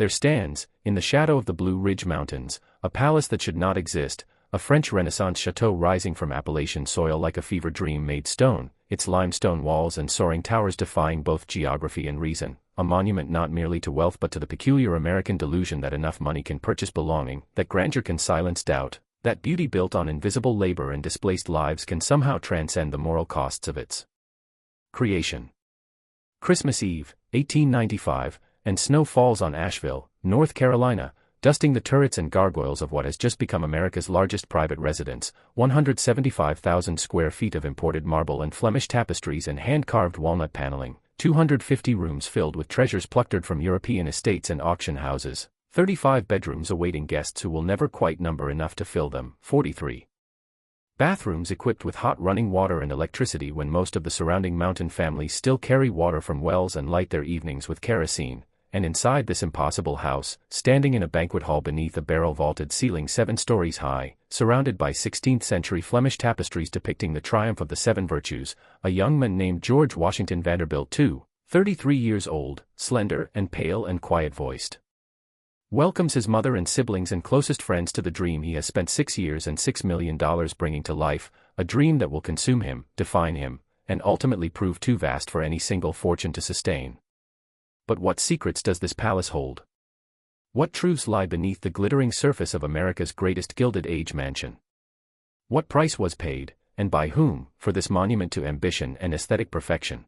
There stands, in the shadow of the Blue Ridge Mountains, a palace that should not exist, a French Renaissance chateau rising from Appalachian soil like a fever dream made stone, its limestone walls and soaring towers defying both geography and reason, a monument not merely to wealth but to the peculiar American delusion that enough money can purchase belonging, that grandeur can silence doubt, that beauty built on invisible labor and displaced lives can somehow transcend the moral costs of its creation. Christmas Eve, 1895, and snow falls on Asheville, North Carolina, dusting the turrets and gargoyles of what has just become America's largest private residence, 175,000 square feet of imported marble and Flemish tapestries and hand-carved walnut paneling, 250 rooms filled with treasures plucked from European estates and auction houses, 35 bedrooms awaiting guests who will never quite number enough to fill them, 43 bathrooms equipped with hot running water and electricity when most of the surrounding mountain families still carry water from wells and light their evenings with kerosene. And inside this impossible house, standing in a banquet hall beneath a barrel-vaulted ceiling 7 stories high, surrounded by 16th-century Flemish tapestries depicting the triumph of the 7 virtues, a young man named George Washington Vanderbilt II, 33 years old, slender and pale and quiet-voiced, welcomes his mother and siblings and closest friends to the dream he has spent 6 years and $6 million bringing to life, a dream that will consume him, define him, and ultimately prove too vast for any single fortune to sustain. But what secrets does this palace hold? What truths lie beneath the glittering surface of America's greatest Gilded Age mansion? What price was paid, and by whom, for this monument to ambition and aesthetic perfection?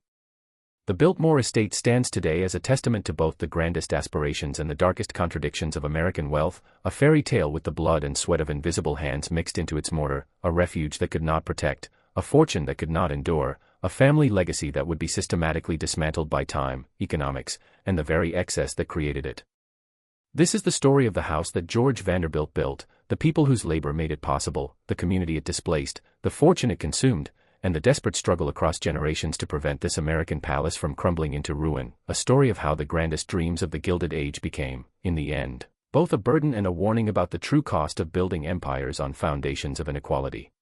The Biltmore estate stands today as a testament to both the grandest aspirations and the darkest contradictions of American wealth, a fairy tale with the blood and sweat of invisible hands mixed into its mortar, a refuge that could not protect, a fortune that could not endure, a family legacy that would be systematically dismantled by time, economics, and the very excess that created it. This is the story of the house that George Vanderbilt built, the people whose labor made it possible, the community it displaced, the fortune it consumed, and the desperate struggle across generations to prevent this American palace from crumbling into ruin, a story of how the grandest dreams of the Gilded Age became, in the end, both a burden and a warning about the true cost of building empires on foundations of inequality.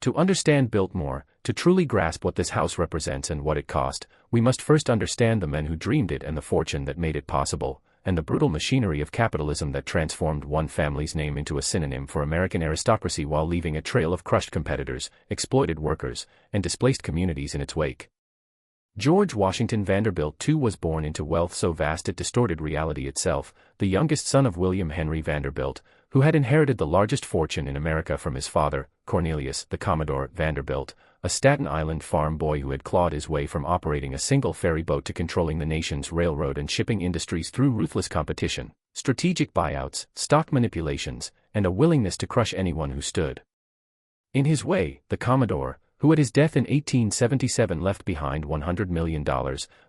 To understand Biltmore, to truly grasp what this house represents and what it cost, we must first understand the men who dreamed it and the fortune that made it possible, and the brutal machinery of capitalism that transformed one family's name into a synonym for American aristocracy while leaving a trail of crushed competitors, exploited workers, and displaced communities in its wake. George Washington Vanderbilt II was born into wealth so vast it distorted reality itself, the youngest son of William Henry Vanderbilt, who had inherited the largest fortune in America from his father, Cornelius the Commodore Vanderbilt, a Staten Island farm boy who had clawed his way from operating a single ferry boat to controlling the nation's railroad and shipping industries through ruthless competition, strategic buyouts, stock manipulations, and a willingness to crush anyone who stood in his way. The Commodore, who at his death in 1877 left behind $100 million,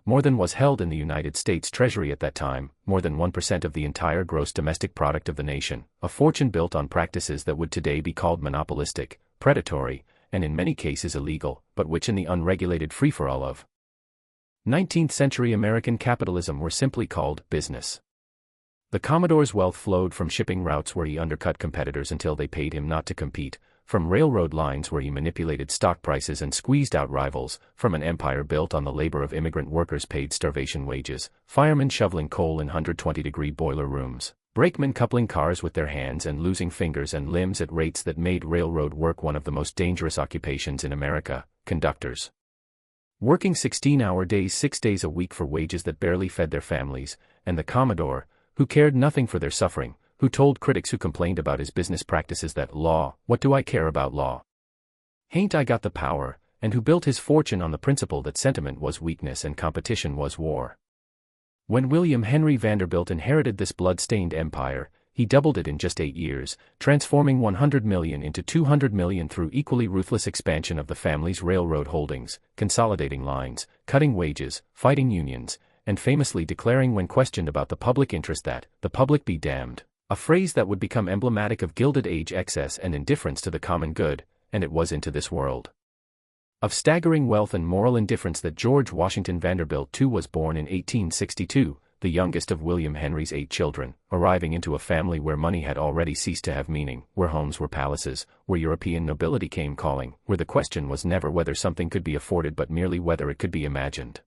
more than was held in the United States Treasury at that time, more than 1% of the entire gross domestic product of the nation, a fortune built on practices that would today be called monopolistic, predatory, and in many cases illegal, but which in the unregulated free-for-all of 19th-century American capitalism were simply called business. The Commodore's wealth flowed from shipping routes where he undercut competitors until they paid him not to compete, from railroad lines where he manipulated stock prices and squeezed out rivals, from an empire built on the labor of immigrant workers paid starvation wages, firemen shoveling coal in 120-degree boiler rooms, brakemen coupling cars with their hands and losing fingers and limbs at rates that made railroad work one of the most dangerous occupations in America, conductors working 16-hour days 6 days a week for wages that barely fed their families, and the Commodore, who cared nothing for their suffering, who told critics who complained about his business practices that law, what do I care about law? Hain't I got the power, and who built his fortune on the principle that sentiment was weakness and competition was war. When William Henry Vanderbilt inherited this blood-stained empire, he doubled it in just 8 years, transforming $100 million into $200 million through equally ruthless expansion of the family's railroad holdings, consolidating lines, cutting wages, fighting unions, and famously declaring when questioned about the public interest that, the public be damned. A phrase that would become emblematic of Gilded Age excess and indifference to the common good, and it was into this world of staggering wealth and moral indifference that George Washington Vanderbilt II was born in 1862, the youngest of William Henry's 8 children, arriving into a family where money had already ceased to have meaning, where homes were palaces, where European nobility came calling, where the question was never whether something could be afforded but merely whether it could be imagined.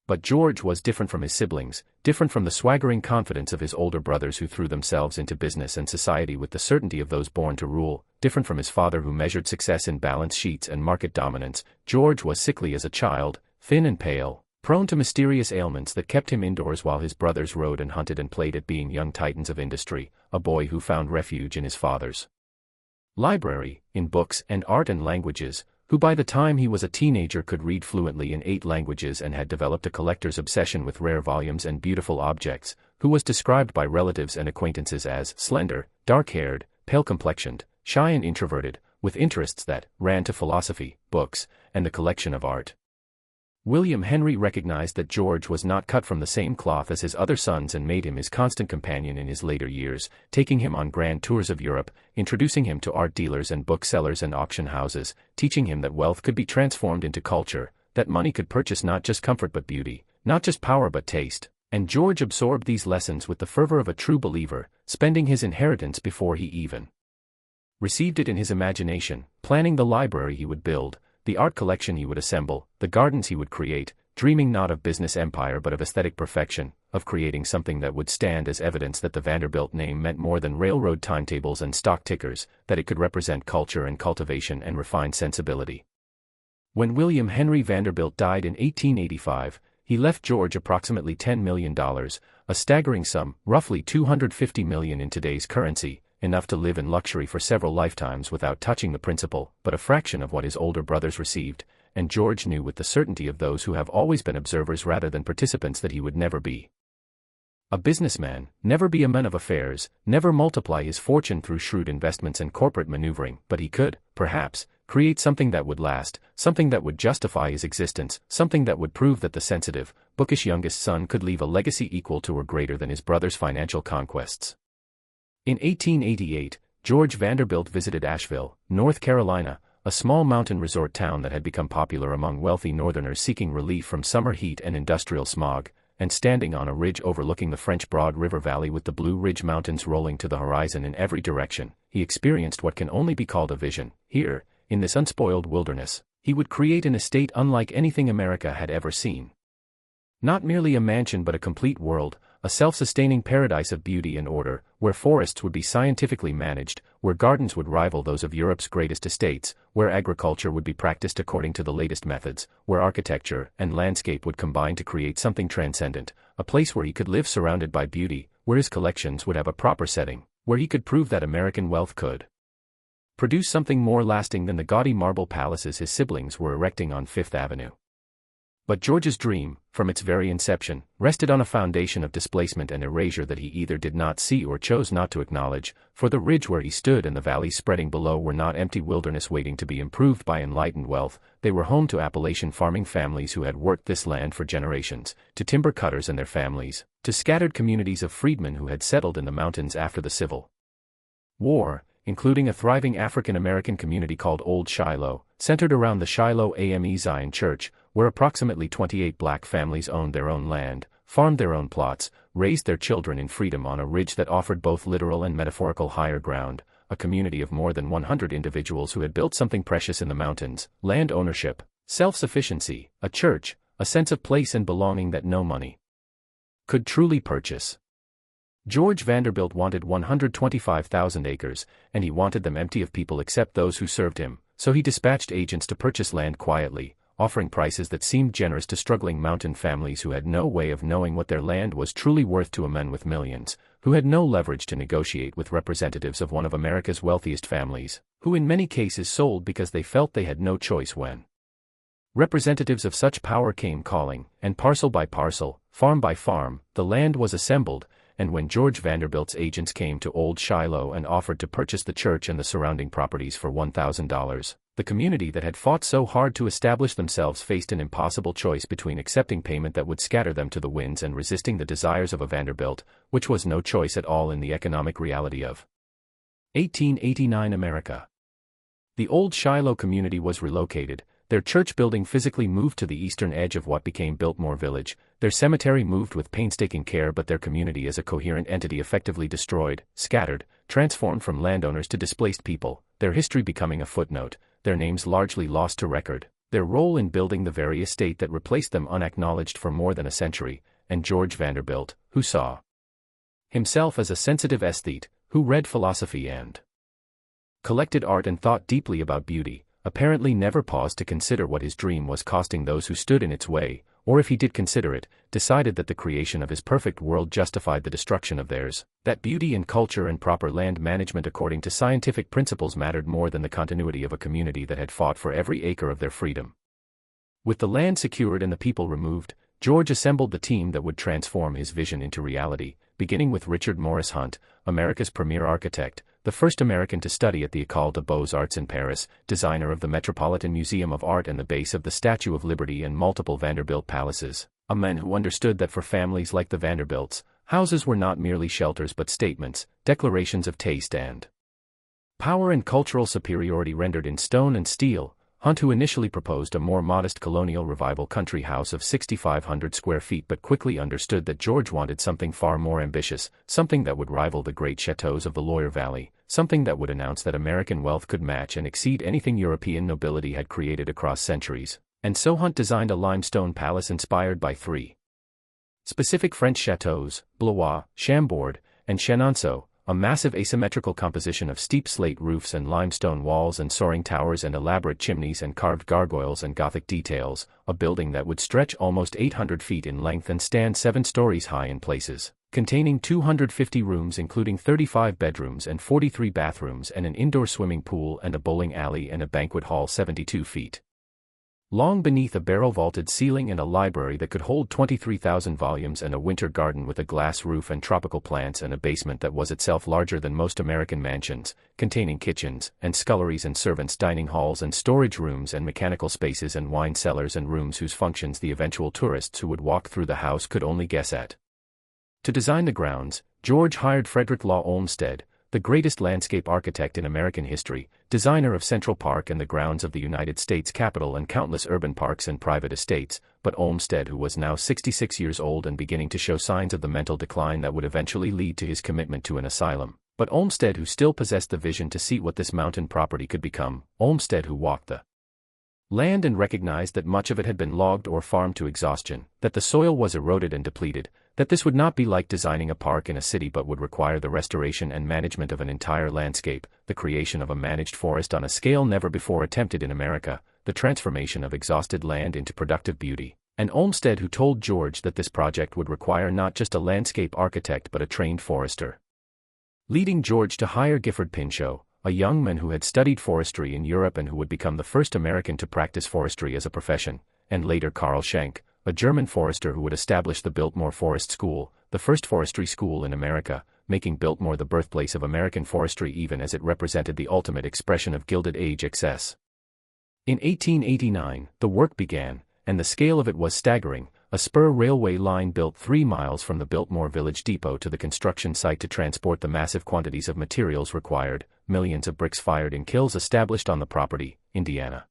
But George was different from his siblings, different from the swaggering confidence of his older brothers who threw themselves into business and society with the certainty of those born to rule, different from his father who measured success in balance sheets and market dominance. George was sickly as a child, thin and pale, prone to mysterious ailments that kept him indoors while his brothers rode and hunted and played at being young titans of industry, a boy who found refuge in his father's library, in books and art and languages, who by the time he was a teenager could read fluently in 8 languages and had developed a collector's obsession with rare volumes and beautiful objects, who was described by relatives and acquaintances as slender, dark-haired, pale-complexioned, shy and introverted, with interests that ran to philosophy, books, and the collection of art. William Henry recognized that George was not cut from the same cloth as his other sons and made him his constant companion in his later years, taking him on grand tours of Europe, introducing him to art dealers and booksellers and auction houses, teaching him that wealth could be transformed into culture, that money could purchase not just comfort but beauty, not just power but taste. And George absorbed these lessons with the fervor of a true believer, spending his inheritance before he even received it in his imagination, planning the library he would build, the art collection he would assemble, the gardens he would create, dreaming not of business empire but of aesthetic perfection, of creating something that would stand as evidence that the Vanderbilt name meant more than railroad timetables and stock tickers, that it could represent culture and cultivation and refined sensibility. When William Henry Vanderbilt died in 1885, he left George approximately $10 million, a staggering sum, roughly $250 million in today's currency, enough to live in luxury for several lifetimes without touching the principal, but a fraction of what his older brothers received, and George knew with the certainty of those who have always been observers rather than participants that he would never be a businessman, never be a man of affairs, never multiply his fortune through shrewd investments and corporate maneuvering, but he could, perhaps, create something that would last, something that would justify his existence, something that would prove that the sensitive, bookish youngest son could leave a legacy equal to or greater than his brother's financial conquests. In 1888, George Vanderbilt visited Asheville, North Carolina, a small mountain resort town that had become popular among wealthy Northerners seeking relief from summer heat and industrial smog, and standing on a ridge overlooking the French Broad River Valley with the Blue Ridge Mountains rolling to the horizon in every direction, he experienced what can only be called a vision. Here, in this unspoiled wilderness, he would create an estate unlike anything America had ever seen. Not merely a mansion but a complete world, a self-sustaining paradise of beauty and order, where forests would be scientifically managed, where gardens would rival those of Europe's greatest estates, where agriculture would be practiced according to the latest methods, where architecture and landscape would combine to create something transcendent, a place where he could live surrounded by beauty, where his collections would have a proper setting, where he could prove that American wealth could produce something more lasting than the gaudy marble palaces his siblings were erecting on Fifth Avenue. But George's dream, from its very inception, rested on a foundation of displacement and erasure that he either did not see or chose not to acknowledge, for the ridge where he stood and the valleys spreading below were not empty wilderness waiting to be improved by enlightened wealth, they were home to Appalachian farming families who had worked this land for generations, to timber cutters and their families, to scattered communities of freedmen who had settled in the mountains after the Civil War, including a thriving African-American community called Old Shiloh, centered around the Shiloh AME Zion Church, where approximately 28 black families owned their own land, farmed their own plots, raised their children in freedom on a ridge that offered both literal and metaphorical higher ground, a community of more than 100 individuals who had built something precious in the mountains, land ownership, self-sufficiency, a church, a sense of place and belonging that no money could truly purchase. George Vanderbilt wanted 125,000 acres, and he wanted them empty of people except those who served him, so he dispatched agents to purchase land quietly, offering prices that seemed generous to struggling mountain families who had no way of knowing what their land was truly worth to a man with millions, who had no leverage to negotiate with representatives of one of America's wealthiest families, who in many cases sold because they felt they had no choice when representatives of such power came calling, and parcel by parcel, farm by farm, the land was assembled, and when George Vanderbilt's agents came to Old Shiloh and offered to purchase the church and the surrounding properties for $1,000, the community that had fought so hard to establish themselves faced an impossible choice between accepting payment that would scatter them to the winds and resisting the desires of a Vanderbilt, which was no choice at all in the economic reality of 1889 America. The Old Shiloh community was relocated, their church building physically moved to the eastern edge of what became Biltmore Village, their cemetery moved with painstaking care, but their community as a coherent entity effectively destroyed, scattered, transformed from landowners to displaced people, their history becoming a footnote, their names largely lost to record. their role in building the very estate that replaced them unacknowledged for more than a century, and George Vanderbilt, who saw himself as a sensitive aesthete, who read philosophy and collected art and thought deeply about beauty, apparently never paused to consider what his dream was costing those who stood in its way, or if he did consider it, decided that the creation of his perfect world justified the destruction of theirs, that beauty and culture and proper land management according to scientific principles mattered more than the continuity of a community that had fought for every acre of their freedom. With the land secured and the people removed, George assembled the team that would transform his vision into reality, beginning with Richard Morris Hunt, America's premier architect, the first American to study at the École des Beaux-Arts in Paris, designer of the Metropolitan Museum of Art and the base of the Statue of Liberty and multiple Vanderbilt palaces, a man who understood that for families like the Vanderbilts, houses were not merely shelters but statements, declarations of taste and power and cultural superiority rendered in stone and steel. Hunt, who initially proposed a more modest colonial revival country house of 6,500 square feet but quickly understood that George wanted something far more ambitious, something that would rival the great chateaus of the Loire Valley, something that would announce that American wealth could match and exceed anything European nobility had created across centuries. And so Hunt designed a limestone palace inspired by three specific French chateaux, Blois, Chambord, and Chenonceau, a massive asymmetrical composition of steep slate roofs and limestone walls and soaring towers and elaborate chimneys and carved gargoyles and Gothic details, a building that would stretch almost 800 feet in length and stand 7 stories high in places, containing 250 rooms including 35 bedrooms and 43 bathrooms and an indoor swimming pool and a bowling alley and a banquet hall 72 feet long beneath a barrel-vaulted ceiling and a library that could hold 23,000 volumes and a winter garden with a glass roof and tropical plants and a basement that was itself larger than most American mansions, containing kitchens and sculleries and servants' dining halls and storage rooms and mechanical spaces and wine cellars and rooms whose functions the eventual tourists who would walk through the house could only guess at. To design the grounds, George hired Frederick Law Olmsted, the greatest landscape architect in American history, designer of Central Park and the grounds of the United States Capitol and countless urban parks and private estates, but Olmsted, who was now 66 years old and beginning to show signs of the mental decline that would eventually lead to his commitment to an asylum, but Olmsted who still possessed the vision to see what this mountain property could become, Olmsted who walked the land and recognized that much of it had been logged or farmed to exhaustion, that the soil was eroded and depleted, that this would not be like designing a park in a city but would require the restoration and management of an entire landscape, the creation of a managed forest on a scale never before attempted in America, the transformation of exhausted land into productive beauty, and Olmsted who told George that this project would require not just a landscape architect but a trained forester, leading George to hire Gifford Pinchot, a young man who had studied forestry in Europe and who would become the first American to practice forestry as a profession, and later Karl Schenk, a German forester who would establish the Biltmore Forest School, the first forestry school in America, making Biltmore the birthplace of American forestry even as it represented the ultimate expression of Gilded Age excess. In 1889, the work began, and the scale of it was staggering, a spur railway line built 3 miles from the Biltmore village depot to the construction site to transport the massive quantities of materials required, millions of bricks fired in kilns established on the property, Indiana.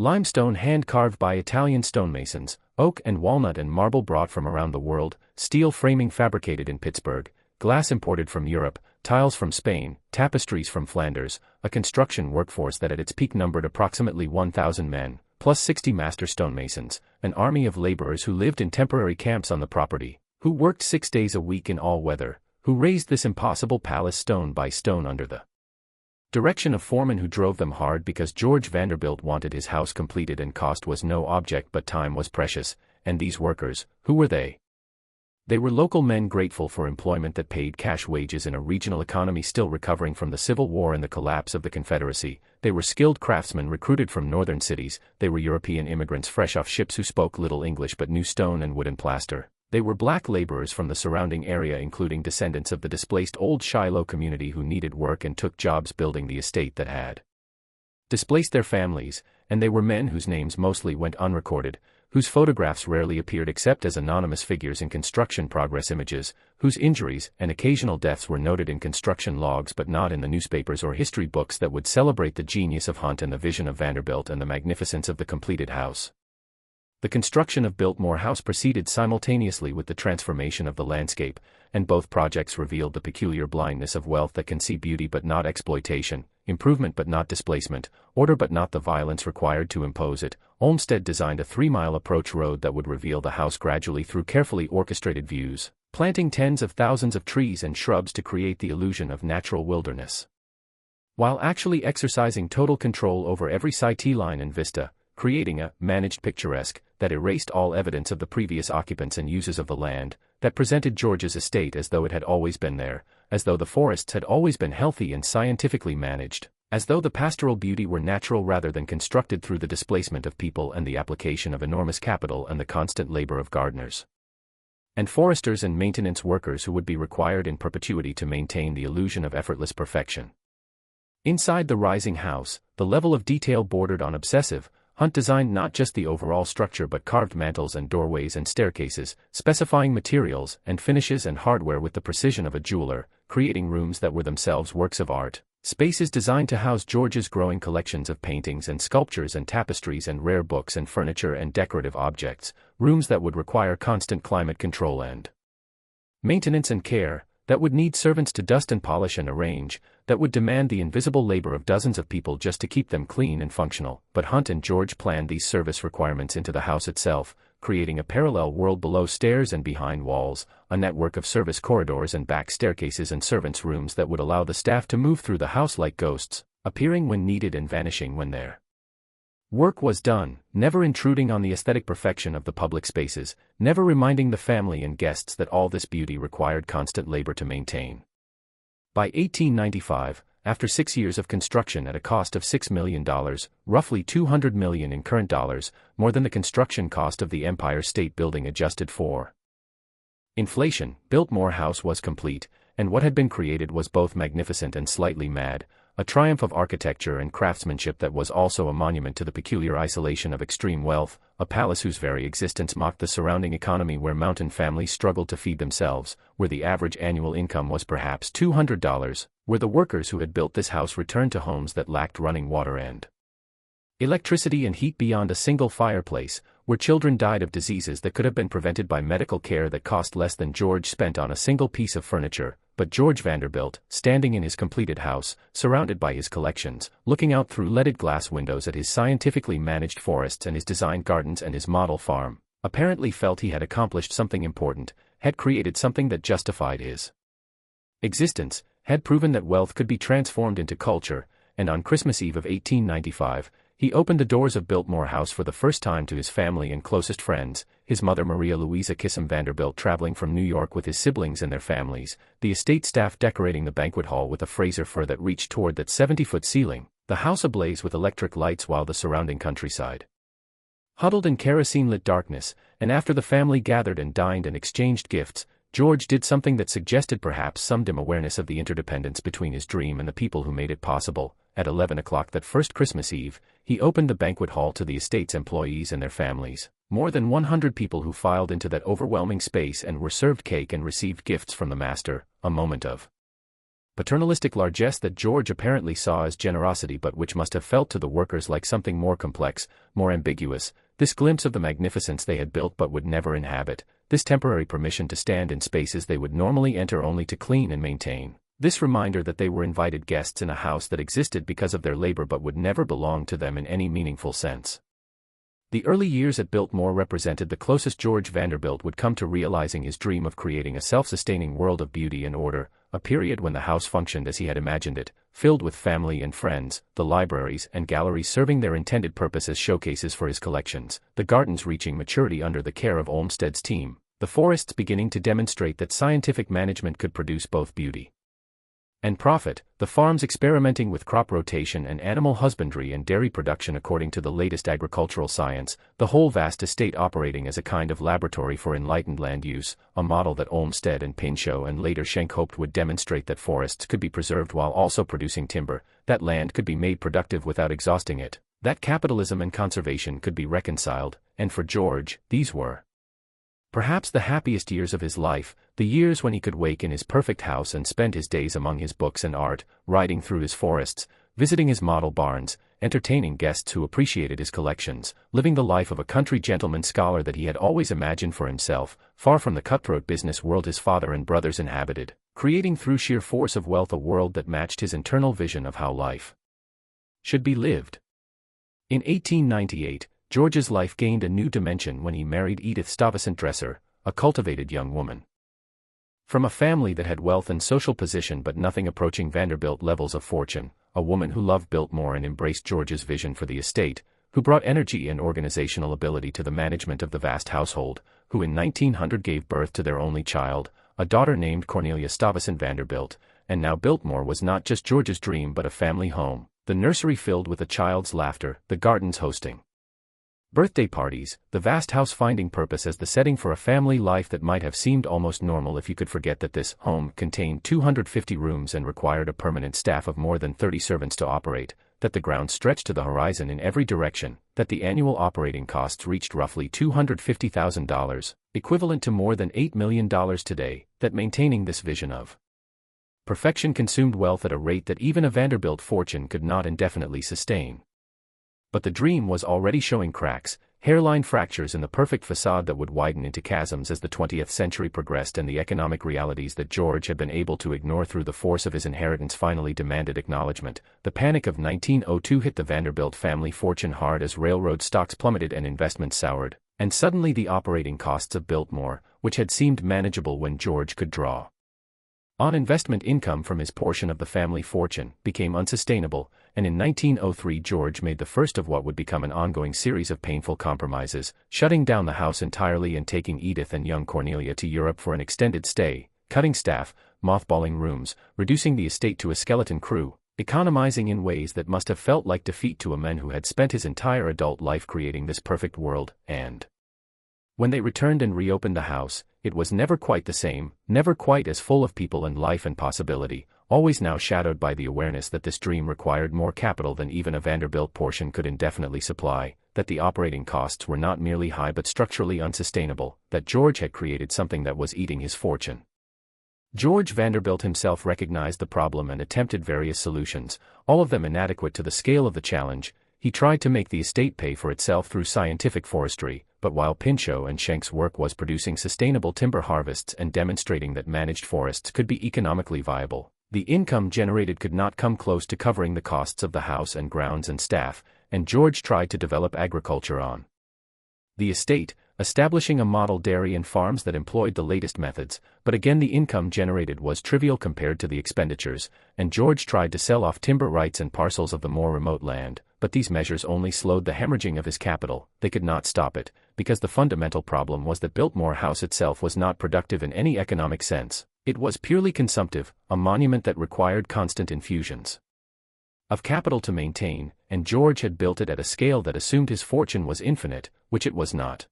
Limestone hand-carved by Italian stonemasons, oak and walnut and marble brought from around the world, steel framing fabricated in Pittsburgh, glass imported from Europe, tiles from Spain, tapestries from Flanders, a construction workforce that at its peak numbered approximately 1,000 men, plus 60 master stonemasons, an army of laborers who lived in temporary camps on the property, who worked 6 days a week in all weather, who raised this impossible palace stone by stone under the direction of foremen who drove them hard because George Vanderbilt wanted his house completed and cost was no object but time was precious, and these workers, who were they? They were local men grateful for employment that paid cash wages in a regional economy still recovering from the Civil War and the collapse of the Confederacy. They were skilled craftsmen recruited from northern cities. They were European immigrants fresh off ships who spoke little English but knew stone and wood and plaster. They were black laborers from the surrounding area including descendants of the displaced old Shiloh community who needed work and took jobs building the estate that had displaced their families, and they were men whose names mostly went unrecorded, whose photographs rarely appeared except as anonymous figures in construction progress images, whose injuries and occasional deaths were noted in construction logs but not in the newspapers or history books that would celebrate the genius of Hunt and the vision of Vanderbilt and the magnificence of the completed house. The construction of Biltmore House proceeded simultaneously with the transformation of the landscape, and both projects revealed the peculiar blindness of wealth that can see beauty but not exploitation, improvement but not displacement, order but not the violence required to impose it. Olmsted designed a 3-mile approach road that would reveal the house gradually through carefully orchestrated views, planting tens of thousands of trees and shrubs to create the illusion of natural wilderness, while actually exercising total control over every sightline and vista, creating a managed picturesque that erased all evidence of the previous occupants and users of the land, that presented George's estate as though it had always been there, as though the forests had always been healthy and scientifically managed, as though the pastoral beauty were natural rather than constructed through the displacement of people and the application of enormous capital and the constant labor of gardeners and foresters and maintenance workers who would be required in perpetuity to maintain the illusion of effortless perfection. Inside the rising house, the level of detail bordered on obsessive. Hunt designed not just the overall structure but carved mantels and doorways and staircases, specifying materials and finishes and hardware with the precision of a jeweler, creating rooms that were themselves works of art, spaces designed to house George's growing collections of paintings and sculptures and tapestries and rare books and furniture and decorative objects, rooms that would require constant climate control and maintenance and care, that would need servants to dust and polish and arrange, that would demand the invisible labor of dozens of people just to keep them clean and functional. But Hunt and George planned these service requirements into the house itself, creating a parallel world below stairs and behind walls, a network of service corridors and back staircases and servants' rooms that would allow the staff to move through the house like ghosts, appearing when needed and vanishing when their work was done, never intruding on the aesthetic perfection of the public spaces, never reminding the family and guests that all this beauty required constant labor to maintain. By 1895, after 6 years of construction at a cost of $6 million, roughly $200 million in current dollars, more than the construction cost of the Empire State Building adjusted for inflation, Biltmore House was complete, and what had been created was both magnificent and slightly mad, a triumph of architecture and craftsmanship that was also a monument to the peculiar isolation of extreme wealth, a palace whose very existence mocked the surrounding economy where mountain families struggled to feed themselves, where the average annual income was perhaps $200, where the workers who had built this house returned to homes that lacked running water and electricity and heat beyond a single fireplace, where children died of diseases that could have been prevented by medical care that cost less than George spent on a single piece of furniture. But George Vanderbilt, standing in his completed house, surrounded by his collections, looking out through leaded glass windows at his scientifically managed forests and his designed gardens and his model farm, apparently felt he had accomplished something important, had created something that justified his existence, had proven that wealth could be transformed into culture, and on Christmas Eve of 1895, he opened the doors of Biltmore House for the first time to his family and closest friends, his mother Maria Louisa Kissam Vanderbilt traveling from New York with his siblings and their families, the estate staff decorating the banquet hall with a Fraser fir that reached toward that 70-foot ceiling, the house ablaze with electric lights while the surrounding countryside huddled in kerosene-lit darkness, and after the family gathered and dined and exchanged gifts, George did something that suggested perhaps some dim awareness of the interdependence between his dream and the people who made it possible. At 11 o'clock that first Christmas Eve, he opened the banquet hall to the estate's employees and their families, more than 100 people who filed into that overwhelming space and were served cake and received gifts from the master, a moment of paternalistic largesse that George apparently saw as generosity but which must have felt to the workers like something more complex, more ambiguous, this glimpse of the magnificence they had built but would never inhabit, this temporary permission to stand in spaces they would normally enter only to clean and maintain. This reminder that they were invited guests in a house that existed because of their labor but would never belong to them in any meaningful sense. The early years at Biltmore represented the closest George Vanderbilt would come to realizing his dream of creating a self-sustaining world of beauty and order, a period when the house functioned as he had imagined it, filled with family and friends, the libraries and galleries serving their intended purpose as showcases for his collections, the gardens reaching maturity under the care of Olmsted's team, the forests beginning to demonstrate that scientific management could produce both beauty and profit, the farms experimenting with crop rotation and animal husbandry and dairy production according to the latest agricultural science, the whole vast estate operating as a kind of laboratory for enlightened land use, a model that Olmsted and Pinchot and later Schenck hoped would demonstrate that forests could be preserved while also producing timber, that land could be made productive without exhausting it, that capitalism and conservation could be reconciled, and for George, these were perhaps the happiest years of his life, the years when he could wake in his perfect house and spend his days among his books and art, riding through his forests, visiting his model barns, entertaining guests who appreciated his collections, living the life of a country gentleman scholar that he had always imagined for himself, far from the cutthroat business world his father and brothers inhabited, creating through sheer force of wealth a world that matched his internal vision of how life should be lived. In 1898, George's life gained a new dimension when he married Edith Stuyvesant Dresser, a cultivated young woman from a family that had wealth and social position but nothing approaching Vanderbilt levels of fortune, a woman who loved Biltmore and embraced George's vision for the estate, who brought energy and organizational ability to the management of the vast household, who in 1900 gave birth to their only child, a daughter named Cornelia Stuyvesant Vanderbilt, and now Biltmore was not just George's dream but a family home, the nursery filled with a child's laughter, the gardens hosting birthday parties, the vast house finding purpose as the setting for a family life that might have seemed almost normal if you could forget that this home contained 250 rooms and required a permanent staff of more than 30 servants to operate, that the grounds stretched to the horizon in every direction, that the annual operating costs reached roughly $250,000, equivalent to more than $8 million today, that maintaining this vision of perfection consumed wealth at a rate that even a Vanderbilt fortune could not indefinitely sustain. But the dream was already showing cracks, hairline fractures in the perfect facade that would widen into chasms as the 20th century progressed and the economic realities that George had been able to ignore through the force of his inheritance finally demanded acknowledgement. The panic of 1902 hit the Vanderbilt family fortune hard as railroad stocks plummeted and investments soured, and suddenly the operating costs of Biltmore, which had seemed manageable when George could draw on investment income from his portion of the family fortune, became unsustainable, and in 1903 George made the first of what would become an ongoing series of painful compromises, shutting down the house entirely and taking Edith and young Cornelia to Europe for an extended stay, cutting staff, mothballing rooms, reducing the estate to a skeleton crew, economizing in ways that must have felt like defeat to a man who had spent his entire adult life creating this perfect world, and when they returned and reopened the house, it was never quite the same, never quite as full of people and life and possibility, always now shadowed by the awareness that this dream required more capital than even a Vanderbilt portion could indefinitely supply, that the operating costs were not merely high but structurally unsustainable, that George had created something that was eating his fortune. George Vanderbilt himself recognized the problem and attempted various solutions, all of them inadequate to the scale of the challenge. He tried to make the estate pay for itself through scientific forestry, but while Pinchot and Schenk's work was producing sustainable timber harvests and demonstrating that managed forests could be economically viable, the income generated could not come close to covering the costs of the house and grounds and staff, and George tried to develop agriculture on the estate, establishing a model dairy and farms that employed the latest methods, but again the income generated was trivial compared to the expenditures, and George tried to sell off timber rights and parcels of the more remote land, but these measures only slowed the hemorrhaging of his capital. They could not stop it, because the fundamental problem was that Biltmore House itself was not productive in any economic sense. It was purely consumptive, a monument that required constant infusions of capital to maintain, and George had built it at a scale that assumed his fortune was infinite, which it was not.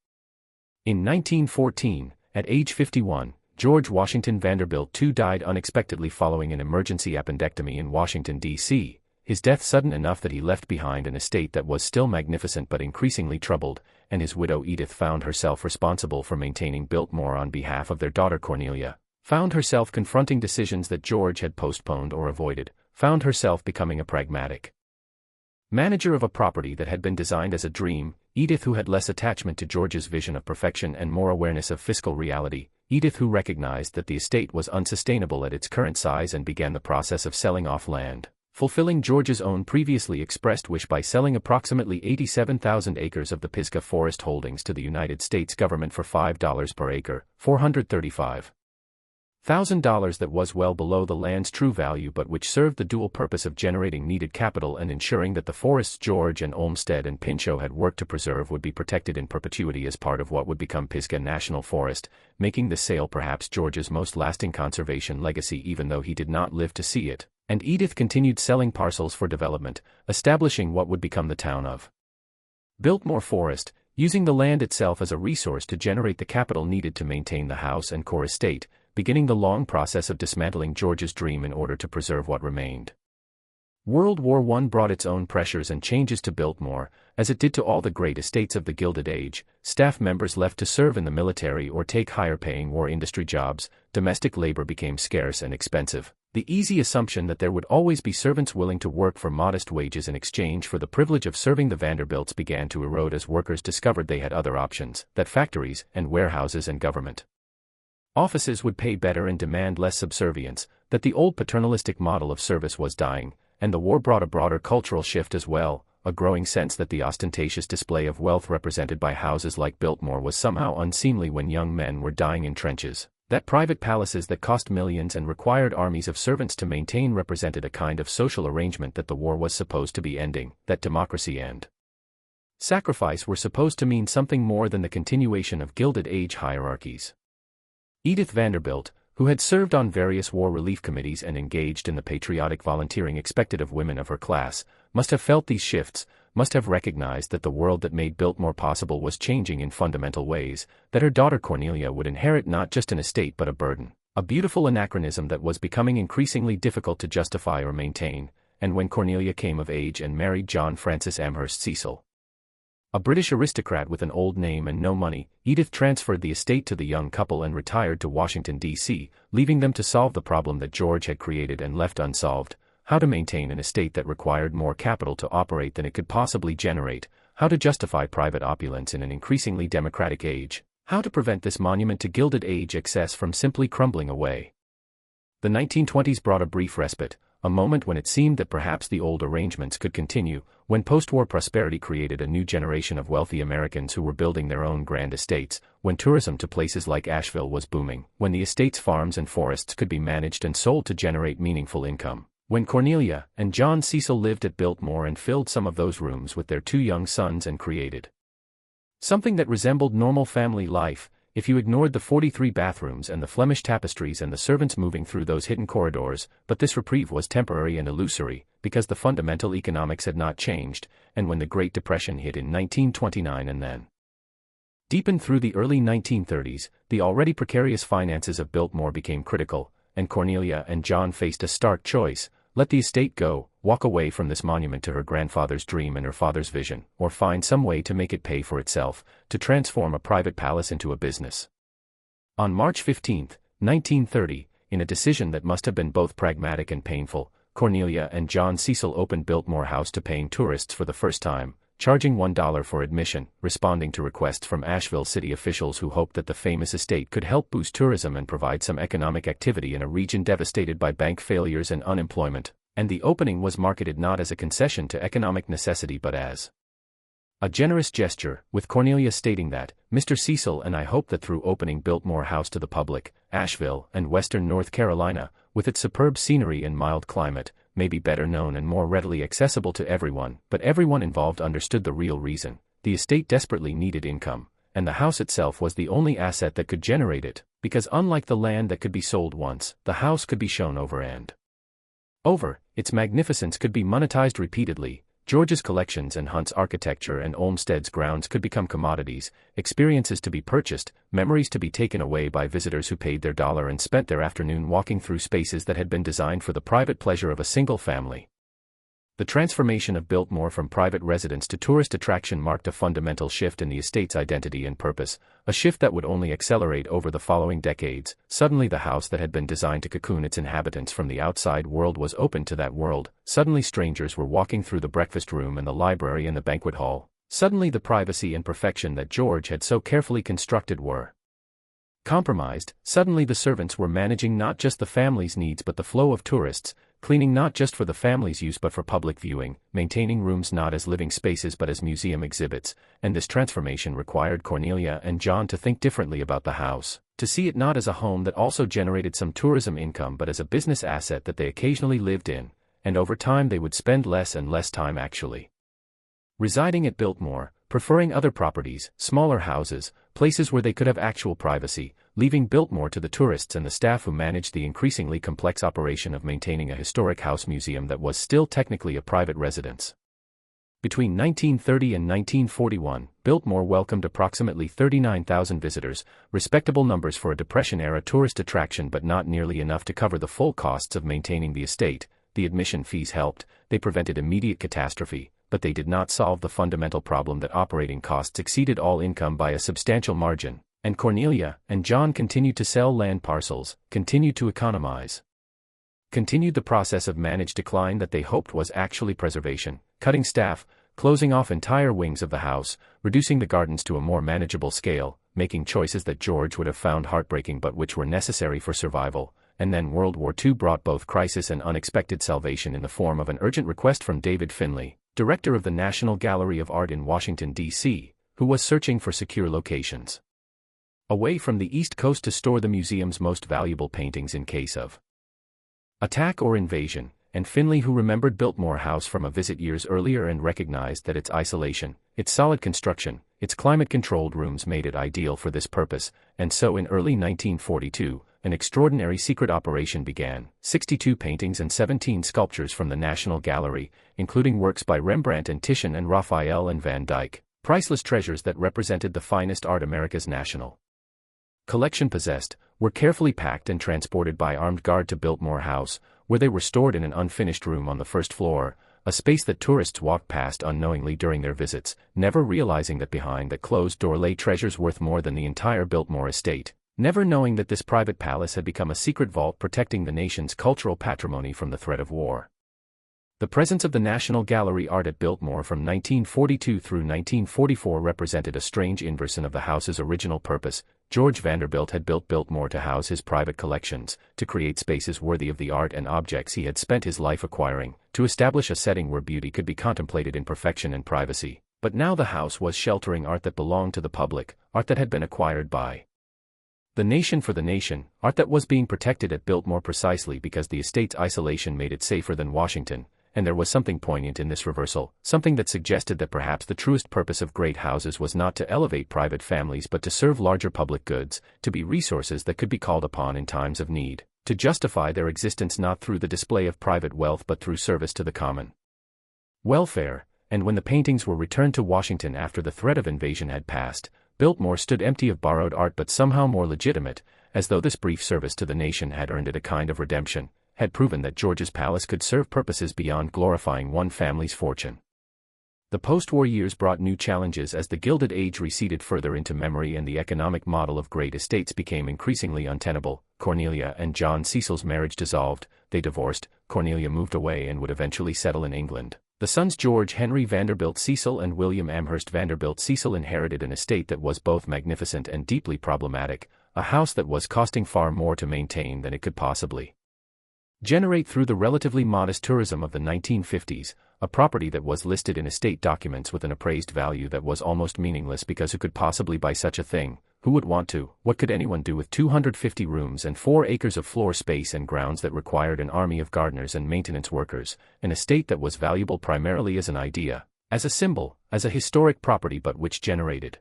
In 1914, at age 51, George Washington Vanderbilt II died unexpectedly following an emergency appendectomy in Washington, D.C., his death sudden enough that he left behind an estate that was still magnificent but increasingly troubled, and his widow Edith found herself responsible for maintaining Biltmore on behalf of their daughter Cornelia, found herself confronting decisions that George had postponed or avoided, found herself becoming a pragmatic manager of a property that had been designed as a dream. Edith, who had less attachment to George's vision of perfection and more awareness of fiscal reality, Edith, who recognized that the estate was unsustainable at its current size and began the process of selling off land, fulfilling George's own previously expressed wish by selling approximately 87,000 acres of the Pisgah Forest holdings to the United States government for $5 per acre, $435,000 that was well below the land's true value but which served the dual purpose of generating needed capital and ensuring that the forests George and Olmsted and Pinchot had worked to preserve would be protected in perpetuity as part of what would become Pisgah National Forest, making this sale perhaps George's most lasting conservation legacy even though he did not live to see it. And Edith continued selling parcels for development, establishing what would become the town of Biltmore Forest, using the land itself as a resource to generate the capital needed to maintain the house and core estate, beginning the long process of dismantling George's dream in order to preserve what remained. World War I brought its own pressures and changes to Biltmore, as it did to all the great estates of the Gilded Age. Staff members left to serve in the military or take higher-paying war industry jobs, domestic labor became scarce and expensive, The easy assumption that there would always be servants willing to work for modest wages in exchange for the privilege of serving the Vanderbilts began to erode as workers discovered they had other options, that factories and warehouses and government offices would pay better and demand less subservience, that the old paternalistic model of service was dying, and the war brought a broader cultural shift as well, a growing sense that the ostentatious display of wealth represented by houses like Biltmore was somehow unseemly when young men were dying in trenches, that private palaces that cost millions and required armies of servants to maintain represented a kind of social arrangement that the war was supposed to be ending, that democracy and sacrifice were supposed to mean something more than the continuation of Gilded Age hierarchies. Edith Vanderbilt, who had served on various war relief committees and engaged in the patriotic volunteering expected of women of her class, must have felt these shifts, must have recognized that the world that made Biltmore possible was changing in fundamental ways, that her daughter Cornelia would inherit not just an estate but a burden, a beautiful anachronism that was becoming increasingly difficult to justify or maintain, and when Cornelia came of age and married John Francis Amherst Cecil, a British aristocrat with an old name and no money, Edith transferred the estate to the young couple and retired to Washington, D.C., leaving them to solve the problem that George had created and left unsolved: how to maintain an estate that required more capital to operate than it could possibly generate, how to justify private opulence in an increasingly democratic age, how to prevent this monument to Gilded Age excess from simply crumbling away. The 1920s brought a brief respite, a moment when it seemed that perhaps the old arrangements could continue, when post-war prosperity created a new generation of wealthy Americans who were building their own grand estates, when tourism to places like Asheville was booming, when the estate's farms and forests could be managed and sold to generate meaningful income, when Cornelia and John Cecil lived at Biltmore and filled some of those rooms with their two young sons and created something that resembled normal family life, if you ignored the 43 bathrooms and the Flemish tapestries and the servants moving through those hidden corridors. But this reprieve was temporary and illusory, because the fundamental economics had not changed, and when the Great Depression hit in 1929 and then deepened through the early 1930s, the already precarious finances of Biltmore became critical, and Cornelia and John faced a stark choice: let the estate go, walk away from this monument to her grandfather's dream and her father's vision, or find some way to make it pay for itself, to transform a private palace into a business. On March 15, 1930, in a decision that must have been both pragmatic and painful, Cornelia and John Cecil opened Biltmore House to paying tourists for the first time, charging $1 for admission, responding to requests from Asheville city officials who hoped that the famous estate could help boost tourism and provide some economic activity in a region devastated by bank failures and unemployment, and the opening was marketed not as a concession to economic necessity but as a generous gesture, with Cornelia stating that, "Mr. Cecil and I hope that through opening Biltmore House to the public, Asheville and western North Carolina, with its superb scenery and mild climate, may be better known and more readily accessible to everyone." But everyone involved understood the real reason: the estate desperately needed income, and the house itself was the only asset that could generate it, because unlike the land that could be sold once, the house could be shown over and over, its magnificence could be monetized repeatedly. George's collections and Hunt's architecture and Olmsted's grounds could become commodities, experiences to be purchased, memories to be taken away by visitors who paid their dollar and spent their afternoon walking through spaces that had been designed for the private pleasure of a single family. The transformation of Biltmore from private residence to tourist attraction marked a fundamental shift in the estate's identity and purpose, a shift that would only accelerate over the following decades. Suddenly the house that had been designed to cocoon its inhabitants from the outside world was open to that world. Suddenly strangers were walking through the breakfast room and the library and the banquet hall. Suddenly the privacy and perfection that George had so carefully constructed were compromised. Suddenly the servants were managing not just the family's needs but the flow of tourists, cleaning not just for the family's use but for public viewing, maintaining rooms not as living spaces but as museum exhibits, and this transformation required Cornelia and John to think differently about the house, to see it not as a home that also generated some tourism income but as a business asset that they occasionally lived in, and over time they would spend less and less time actually residing at Biltmore, preferring other properties, smaller houses, places where they could have actual privacy, leaving Biltmore to the tourists and the staff who managed the increasingly complex operation of maintaining a historic house museum that was still technically a private residence. Between 1930 and 1941, Biltmore welcomed approximately 39,000 visitors, respectable numbers for a Depression-era tourist attraction but not nearly enough to cover the full costs of maintaining the estate. The admission fees helped, they prevented immediate catastrophe, but they did not solve the fundamental problem that operating costs exceeded all income by a substantial margin, and Cornelia and John continued to sell land parcels, continued to economize. continued the process of managed decline that they hoped was actually preservation, cutting staff, closing off entire wings of the house, reducing the gardens to a more manageable scale, making choices that George would have found heartbreaking but which were necessary for survival. And then World War II brought both crisis and unexpected salvation in the form of an urgent request from David Finley, director of the National Gallery of Art in Washington, D.C., who was searching for secure locations away from the East Coast to store the museum's most valuable paintings in case of attack or invasion. And Finley, who remembered Biltmore House from a visit years earlier and recognized that its isolation, its solid construction, its climate-controlled rooms made it ideal for this purpose, and so in early 1942, an extraordinary secret operation began. 62 paintings and 17 sculptures from the National Gallery, including works by Rembrandt and Titian and Raphael and Van Dyck, priceless treasures that represented the finest art America's national collection possessed, were carefully packed and transported by armed guard to Biltmore House, where they were stored in an unfinished room on the first floor, a space that tourists walked past unknowingly during their visits, never realizing that behind the closed door lay treasures worth more than the entire Biltmore estate, never knowing that this private palace had become a secret vault protecting the nation's cultural patrimony from the threat of war. The presence of the National Gallery art at Biltmore from 1942 through 1944 represented a strange inversion of the house's original purpose. George Vanderbilt had built Biltmore to house his private collections, to create spaces worthy of the art and objects he had spent his life acquiring, to establish a setting where beauty could be contemplated in perfection and privacy. But now the house was sheltering art that belonged to the public, art that had been acquired by the nation for the nation, art that was being protected at Biltmore precisely because the estate's isolation made it safer than Washington. And there was something poignant in this reversal, something that suggested that perhaps the truest purpose of great houses was not to elevate private families but to serve larger public goods, to be resources that could be called upon in times of need, to justify their existence not through the display of private wealth but through service to the common welfare. And when the paintings were returned to Washington after the threat of invasion had passed, Biltmore stood empty of borrowed art but somehow more legitimate, as though this brief service to the nation had earned it a kind of redemption, had proven that George's palace could serve purposes beyond glorifying one family's fortune. The post-war years brought new challenges as the Gilded Age receded further into memory and the economic model of great estates became increasingly untenable. Cornelia and John Cecil's marriage dissolved, they divorced, Cornelia moved away and would eventually settle in England. The sons George Henry Vanderbilt Cecil and William Amherst Vanderbilt Cecil inherited an estate that was both magnificent and deeply problematic, a house that was costing far more to maintain than it could possibly generate through the relatively modest tourism of the 1950s, a property that was listed in estate documents with an appraised value that was almost meaningless because who could possibly buy such a thing? Who would want to? What could anyone do with 250 rooms and 4 acres of floor space and grounds that required an army of gardeners and maintenance workers, an estate that was valuable primarily as an idea, as a symbol, as a historic property but which generated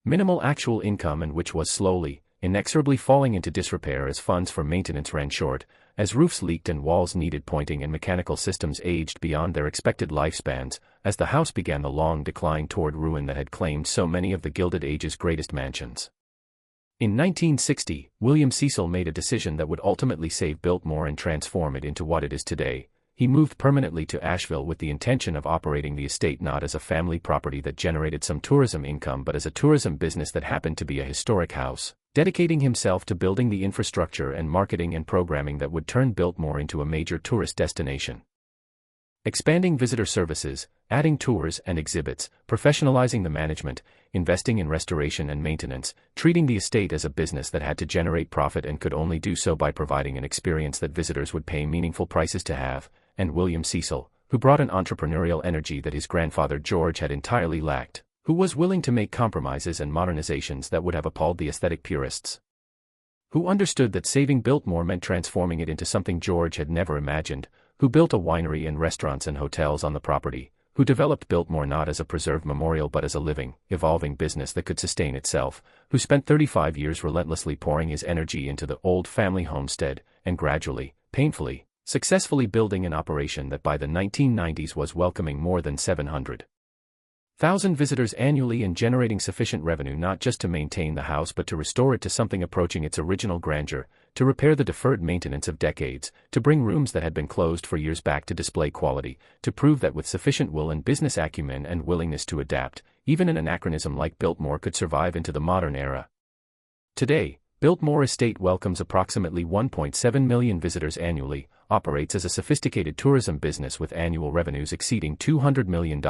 minimal actual income and which was slowly, inexorably falling into disrepair as funds for maintenance ran short, as roofs leaked and walls needed pointing and mechanical systems aged beyond their expected lifespans, as the house began the long decline toward ruin that had claimed so many of the Gilded Age's greatest mansions. In 1960, William Cecil made a decision that would ultimately save Biltmore and transform it into what it is today. He moved permanently to Asheville with the intention of operating the estate not as a family property that generated some tourism income but as a tourism business that happened to be a historic house, dedicating himself to building the infrastructure and marketing and programming that would turn Biltmore into a major tourist destination. Expanding visitor services, adding tours and exhibits, professionalizing the management, investing in restoration and maintenance, treating the estate as a business that had to generate profit and could only do so by providing an experience that visitors would pay meaningful prices to have. And William Cecil, who brought an entrepreneurial energy that his grandfather George had entirely lacked, who was willing to make compromises and modernizations that would have appalled the aesthetic purists, who understood that saving Biltmore meant transforming it into something George had never imagined, who built a winery and restaurants and hotels on the property, who developed Biltmore not as a preserved memorial but as a living, evolving business that could sustain itself, who spent 35 years relentlessly pouring his energy into the old family homestead, and gradually, painfully, successfully building an operation that by the 1990s was welcoming more than 700,000 visitors annually and generating sufficient revenue not just to maintain the house but to restore it to something approaching its original grandeur, to repair the deferred maintenance of decades, to bring rooms that had been closed for years back to display quality, to prove that with sufficient will and business acumen and willingness to adapt, even an anachronism like Biltmore could survive into the modern era. Today, Biltmore Estate welcomes approximately 1.7 million visitors annually, operates as a sophisticated tourism business with annual revenues exceeding $200 million,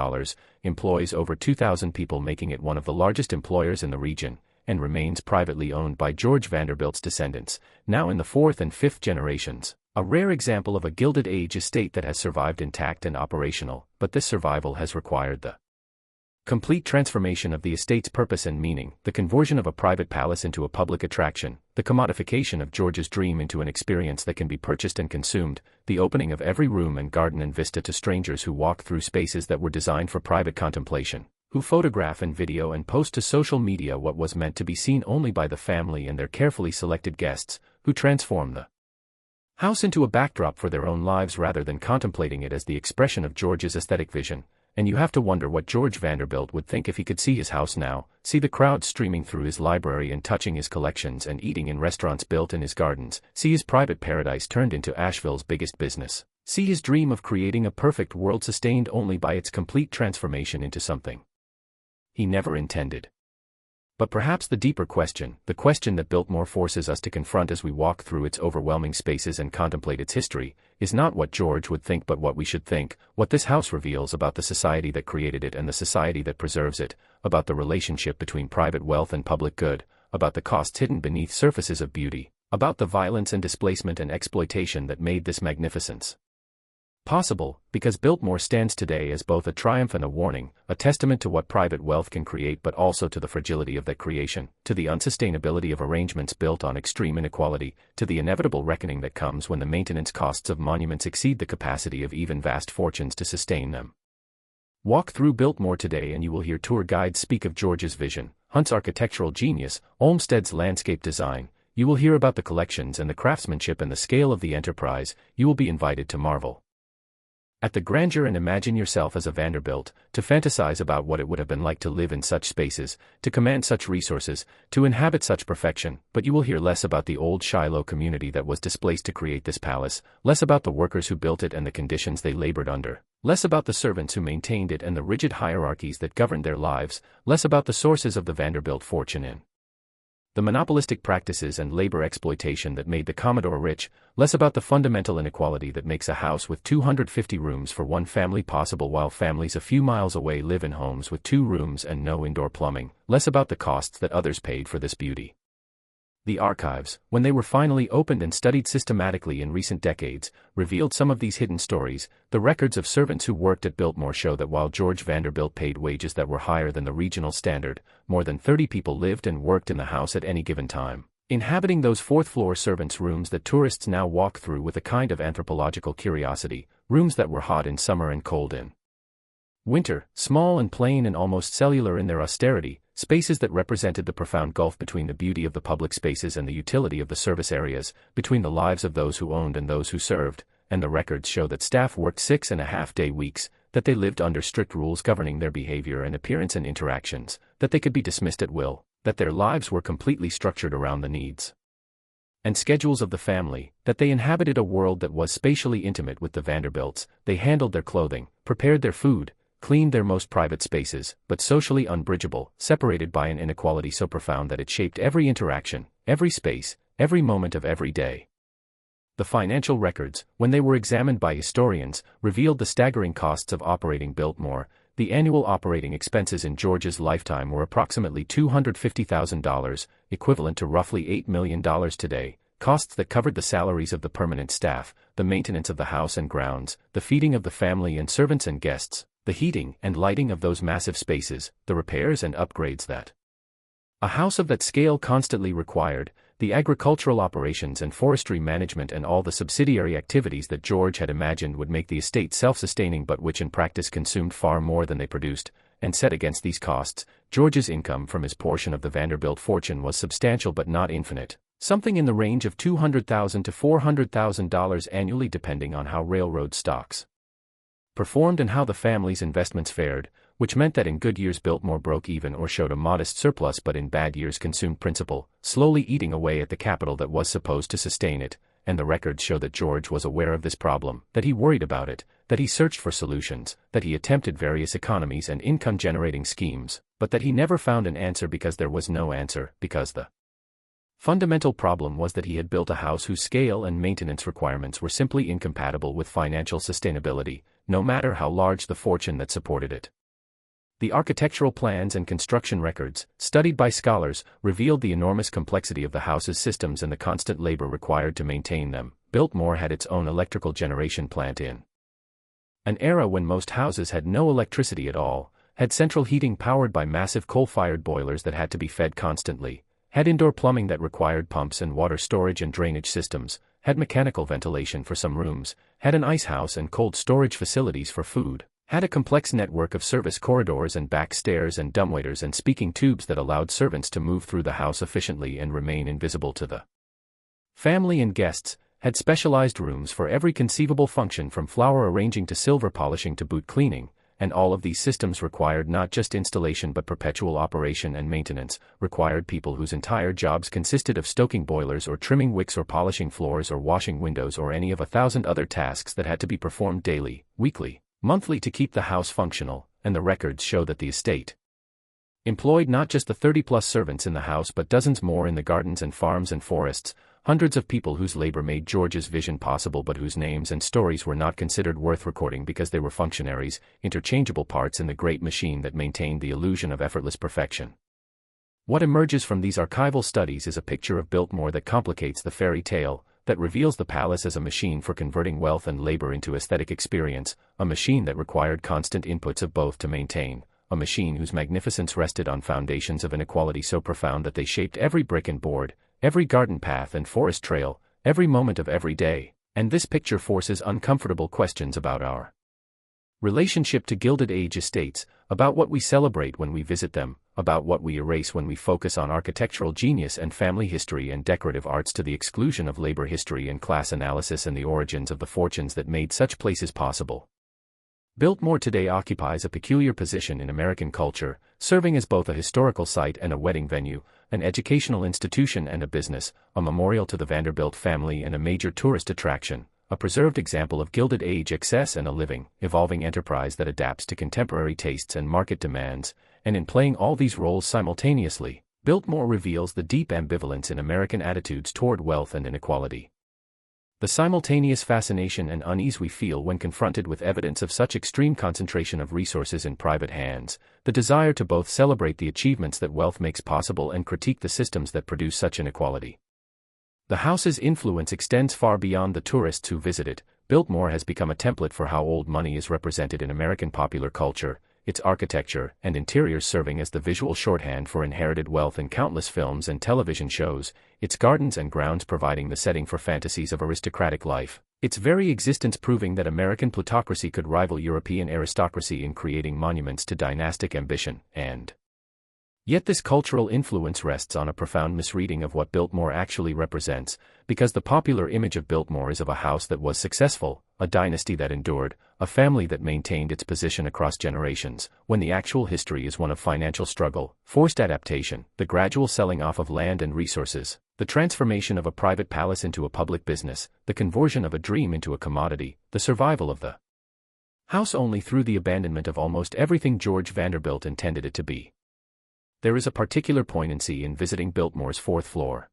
employs over 2,000 people, making it one of the largest employers in the region, and remains privately owned by George Vanderbilt's descendants, now in the fourth and fifth generations. A rare example of a Gilded Age estate that has survived intact and operational, but this survival has required the complete transformation of the estate's purpose and meaning, the conversion of a private palace into a public attraction, the commodification of George's dream into an experience that can be purchased and consumed, the opening of every room and garden and vista to strangers who walk through spaces that were designed for private contemplation, who photograph and video and post to social media what was meant to be seen only by the family and their carefully selected guests, who transform the house into a backdrop for their own lives rather than contemplating it as the expression of George's aesthetic vision. And you have to wonder what George Vanderbilt would think if he could see his house now, see the crowd streaming through his library and touching his collections and eating in restaurants built in his gardens, see his private paradise turned into Asheville's biggest business, see his dream of creating a perfect world sustained only by its complete transformation into something he never intended. But perhaps the deeper question, the question that Biltmore forces us to confront as we walk through its overwhelming spaces and contemplate its history, is not what George would think but what we should think, what this house reveals about the society that created it and the society that preserves it, about the relationship between private wealth and public good, about the costs hidden beneath surfaces of beauty, about the violence and displacement and exploitation that made this magnificence possible, because Biltmore stands today as both a triumph and a warning, a testament to what private wealth can create but also to the fragility of that creation, to the unsustainability of arrangements built on extreme inequality, to the inevitable reckoning that comes when the maintenance costs of monuments exceed the capacity of even vast fortunes to sustain them. Walk through Biltmore today and you will hear tour guides speak of George's vision, Hunt's architectural genius, Olmsted's landscape design. You will hear about the collections and the craftsmanship and the scale of the enterprise. You will be invited to marvel at the grandeur and imagine yourself as a Vanderbilt, to fantasize about what it would have been like to live in such spaces, to command such resources, to inhabit such perfection. But you will hear less about the old Shiloh community that was displaced to create this palace, less about the workers who built it and the conditions they labored under, less about the servants who maintained it and the rigid hierarchies that governed their lives, less about the sources of the Vanderbilt fortune in the monopolistic practices and labor exploitation that made the Commodore rich, less about the fundamental inequality that makes a house with 250 rooms for one family possible while families a few miles away live in homes with 2 rooms and no indoor plumbing, less about the costs that others paid for this beauty. The archives, when they were finally opened and studied systematically in recent decades, revealed some of these hidden stories. The records of servants who worked at Biltmore show that while George Vanderbilt paid wages that were higher than the regional standard, more than 30 people lived and worked in the house at any given time, inhabiting those fourth-floor servants' rooms that tourists now walk through with a kind of anthropological curiosity, rooms that were hot in summer and cold in winter, small and plain and almost cellular in their austerity, spaces that represented the profound gulf between the beauty of the public spaces and the utility of the service areas, between the lives of those who owned and those who served. And the records show that staff worked 6.5-day weeks, that they lived under strict rules governing their behavior and appearance and interactions, that they could be dismissed at will, that their lives were completely structured around the needs and schedules of the family, that they inhabited a world that was spatially intimate with the Vanderbilts. They handled their clothing, prepared their food, cleaned their most private spaces, but socially unbridgeable, separated by an inequality so profound that it shaped every interaction, every space, every moment of every day. The financial records, when they were examined by historians, revealed the staggering costs of operating Biltmore. The annual operating expenses in George's lifetime were approximately $250,000, equivalent to roughly $8 million today, costs that covered the salaries of the permanent staff, the maintenance of the house and grounds, the feeding of the family and servants and guests, the heating and lighting of those massive spaces, the repairs and upgrades that a house of that scale constantly required, the agricultural operations and forestry management and all the subsidiary activities that George had imagined would make the estate self-sustaining but which in practice consumed far more than they produced. And set against these costs, George's income from his portion of the Vanderbilt fortune was substantial but not infinite, something in the range of $200,000 to $400,000 annually depending on how railroad stocks performed and how the family's investments fared, which meant that in good years Biltmore broke even or showed a modest surplus but in bad years consumed principal, slowly eating away at the capital that was supposed to sustain it. And the records show that George was aware of this problem, that he worried about it, that he searched for solutions, that he attempted various economies and income-generating schemes, but that he never found an answer because there was no answer, because the fundamental problem was that he had built a house whose scale and maintenance requirements were simply incompatible with financial sustainability, no matter how large the fortune that supported it. The architectural plans and construction records, studied by scholars, revealed the enormous complexity of the house's systems and the constant labor required to maintain them. Biltmore had its own electrical generation plant in an era when most houses had no electricity at all, had central heating powered by massive coal-fired boilers that had to be fed constantly, had indoor plumbing that required pumps and water storage and drainage systems, had mechanical ventilation for some rooms, had an ice house and cold storage facilities for food, had a complex network of service corridors and back stairs and dumbwaiters and speaking tubes that allowed servants to move through the house efficiently and remain invisible to the family and guests, had specialized rooms for every conceivable function from flower arranging to silver polishing to boot cleaning, and all of these systems required not just installation but perpetual operation and maintenance, required people whose entire jobs consisted of stoking boilers or trimming wicks or polishing floors or washing windows or any of 1,000 other tasks that had to be performed daily, weekly, monthly to keep the house functional, and the records show that the estate employed not just the 30-plus servants in the house but dozens more in the gardens and farms and forests, hundreds of people whose labor made George's vision possible but whose names and stories were not considered worth recording because they were functionaries, interchangeable parts in the great machine that maintained the illusion of effortless perfection. What emerges from these archival studies is a picture of Biltmore that complicates the fairy tale, that reveals the palace as a machine for converting wealth and labor into aesthetic experience, a machine that required constant inputs of both to maintain, a machine whose magnificence rested on foundations of inequality so profound that they shaped every brick and board, every garden path and forest trail, every moment of every day, and this picture forces uncomfortable questions about our relationship to Gilded Age estates, about what we celebrate when we visit them, about what we erase when we focus on architectural genius and family history and decorative arts to the exclusion of labor history and class analysis and the origins of the fortunes that made such places possible. Biltmore today occupies a peculiar position in American culture, serving as both a historical site and a wedding venue, an educational institution and a business, a memorial to the Vanderbilt family and a major tourist attraction, a preserved example of Gilded Age excess and a living, evolving enterprise that adapts to contemporary tastes and market demands, and in playing all these roles simultaneously, Biltmore reveals the deep ambivalence in American attitudes toward wealth and inequality. The simultaneous fascination and unease we feel when confronted with evidence of such extreme concentration of resources in private hands, the desire to both celebrate the achievements that wealth makes possible and critique the systems that produce such inequality. The house's influence extends far beyond the tourists who visit it. Biltmore has become a template for how old money is represented in American popular culture, its architecture and interiors serving as the visual shorthand for inherited wealth in countless films and television shows, its gardens and grounds providing the setting for fantasies of aristocratic life, its very existence proving that American plutocracy could rival European aristocracy in creating monuments to dynastic ambition, and yet this cultural influence rests on a profound misreading of what Biltmore actually represents, because the popular image of Biltmore is of a house that was successful, a dynasty that endured, a family that maintained its position across generations, when the actual history is one of financial struggle, forced adaptation, the gradual selling off of land and resources, the transformation of a private palace into a public business, the conversion of a dream into a commodity, the survival of the house only through the abandonment of almost everything George Vanderbilt intended it to be. There is a particular poignancy in visiting Biltmore's fourth floor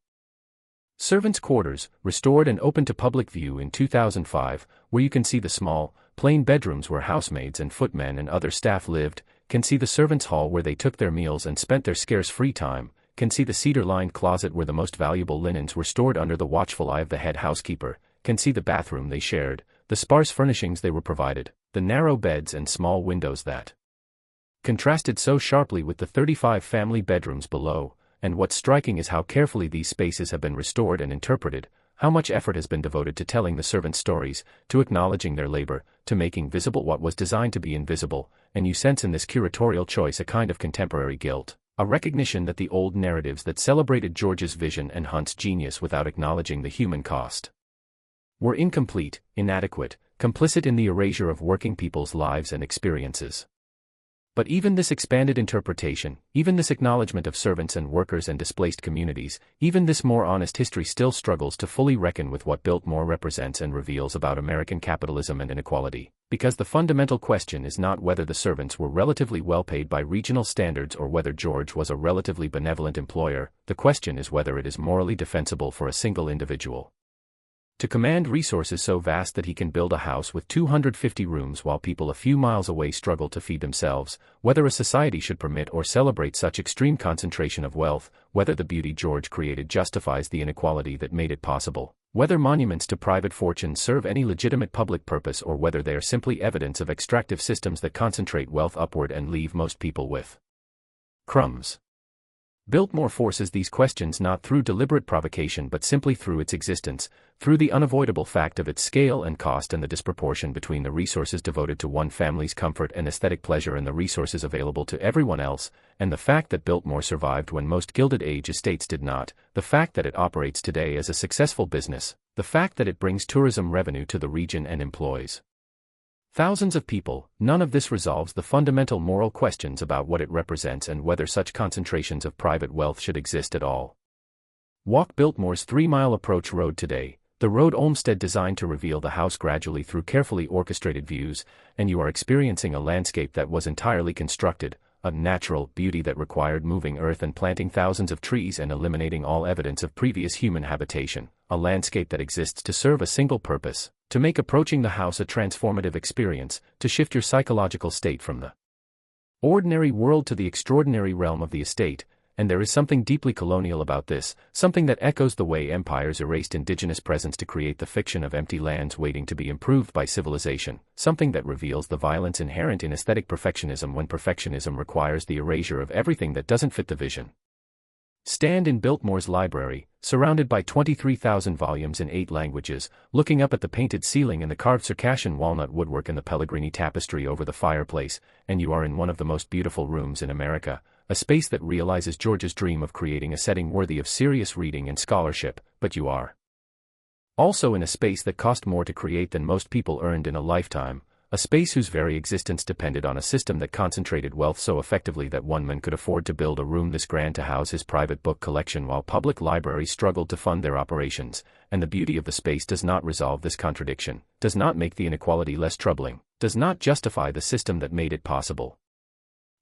servants' quarters, restored and open to public view in 2005, where you can see the small, plain bedrooms where housemaids and footmen and other staff lived, can see the servants' hall where they took their meals and spent their scarce free time, can see the cedar-lined closet where the most valuable linens were stored under the watchful eye of the head housekeeper, can see the bathroom they shared, the sparse furnishings they were provided, the narrow beds and small windows that contrasted so sharply with the 35 family bedrooms below, and what's striking is how carefully these spaces have been restored and interpreted, how much effort has been devoted to telling the servants' stories, to acknowledging their labor, to making visible what was designed to be invisible, and you sense in this curatorial choice a kind of contemporary guilt, a recognition that the old narratives that celebrated George's vision and Hunt's genius without acknowledging the human cost were incomplete, inadequate, complicit in the erasure of working people's lives and experiences. But even this expanded interpretation, even this acknowledgement of servants and workers and displaced communities, even this more honest history still struggles to fully reckon with what Biltmore represents and reveals about American capitalism and inequality. Because the fundamental question is not whether the servants were relatively well paid by regional standards or whether George was a relatively benevolent employer, the question is whether it is morally defensible for a single individual to command resources so vast that he can build a house with 250 rooms while people a few miles away struggle to feed themselves, whether a society should permit or celebrate such extreme concentration of wealth, whether the beauty George created justifies the inequality that made it possible, whether monuments to private fortune serve any legitimate public purpose or whether they are simply evidence of extractive systems that concentrate wealth upward and leave most people with crumbs. Biltmore forces these questions not through deliberate provocation but simply through its existence, through the unavoidable fact of its scale and cost and the disproportion between the resources devoted to one family's comfort and aesthetic pleasure and the resources available to everyone else, and the fact that Biltmore survived when most Gilded Age estates did not, the fact that it operates today as a successful business, the fact that it brings tourism revenue to the region and employs thousands of people. None of this resolves the fundamental moral questions about what it represents and whether such concentrations of private wealth should exist at all. Walk Biltmore's 3-mile approach road today, the road Olmsted designed to reveal the house gradually through carefully orchestrated views, and you are experiencing a landscape that was entirely constructed, a natural beauty that required moving earth and planting thousands of trees and eliminating all evidence of previous human habitation, a landscape that exists to serve a single purpose, to make approaching the house a transformative experience, to shift your psychological state from the ordinary world to the extraordinary realm of the estate. And there is something deeply colonial about this, something that echoes the way empires erased indigenous presence to create the fiction of empty lands waiting to be improved by civilization, something that reveals the violence inherent in aesthetic perfectionism when perfectionism requires the erasure of everything that doesn't fit the vision. Stand in Biltmore's library, surrounded by 23,000 volumes in 8 languages, looking up at the painted ceiling and the carved Circassian walnut woodwork and the Pellegrini tapestry over the fireplace, and you are in one of the most beautiful rooms in America, a space that realizes George's dream of creating a setting worthy of serious reading and scholarship, but you are also in a space that cost more to create than most people earned in a lifetime, a space whose very existence depended on a system that concentrated wealth so effectively that one man could afford to build a room this grand to house his private book collection while public libraries struggled to fund their operations, and the beauty of the space does not resolve this contradiction, does not make the inequality less troubling, does not justify the system that made it possible.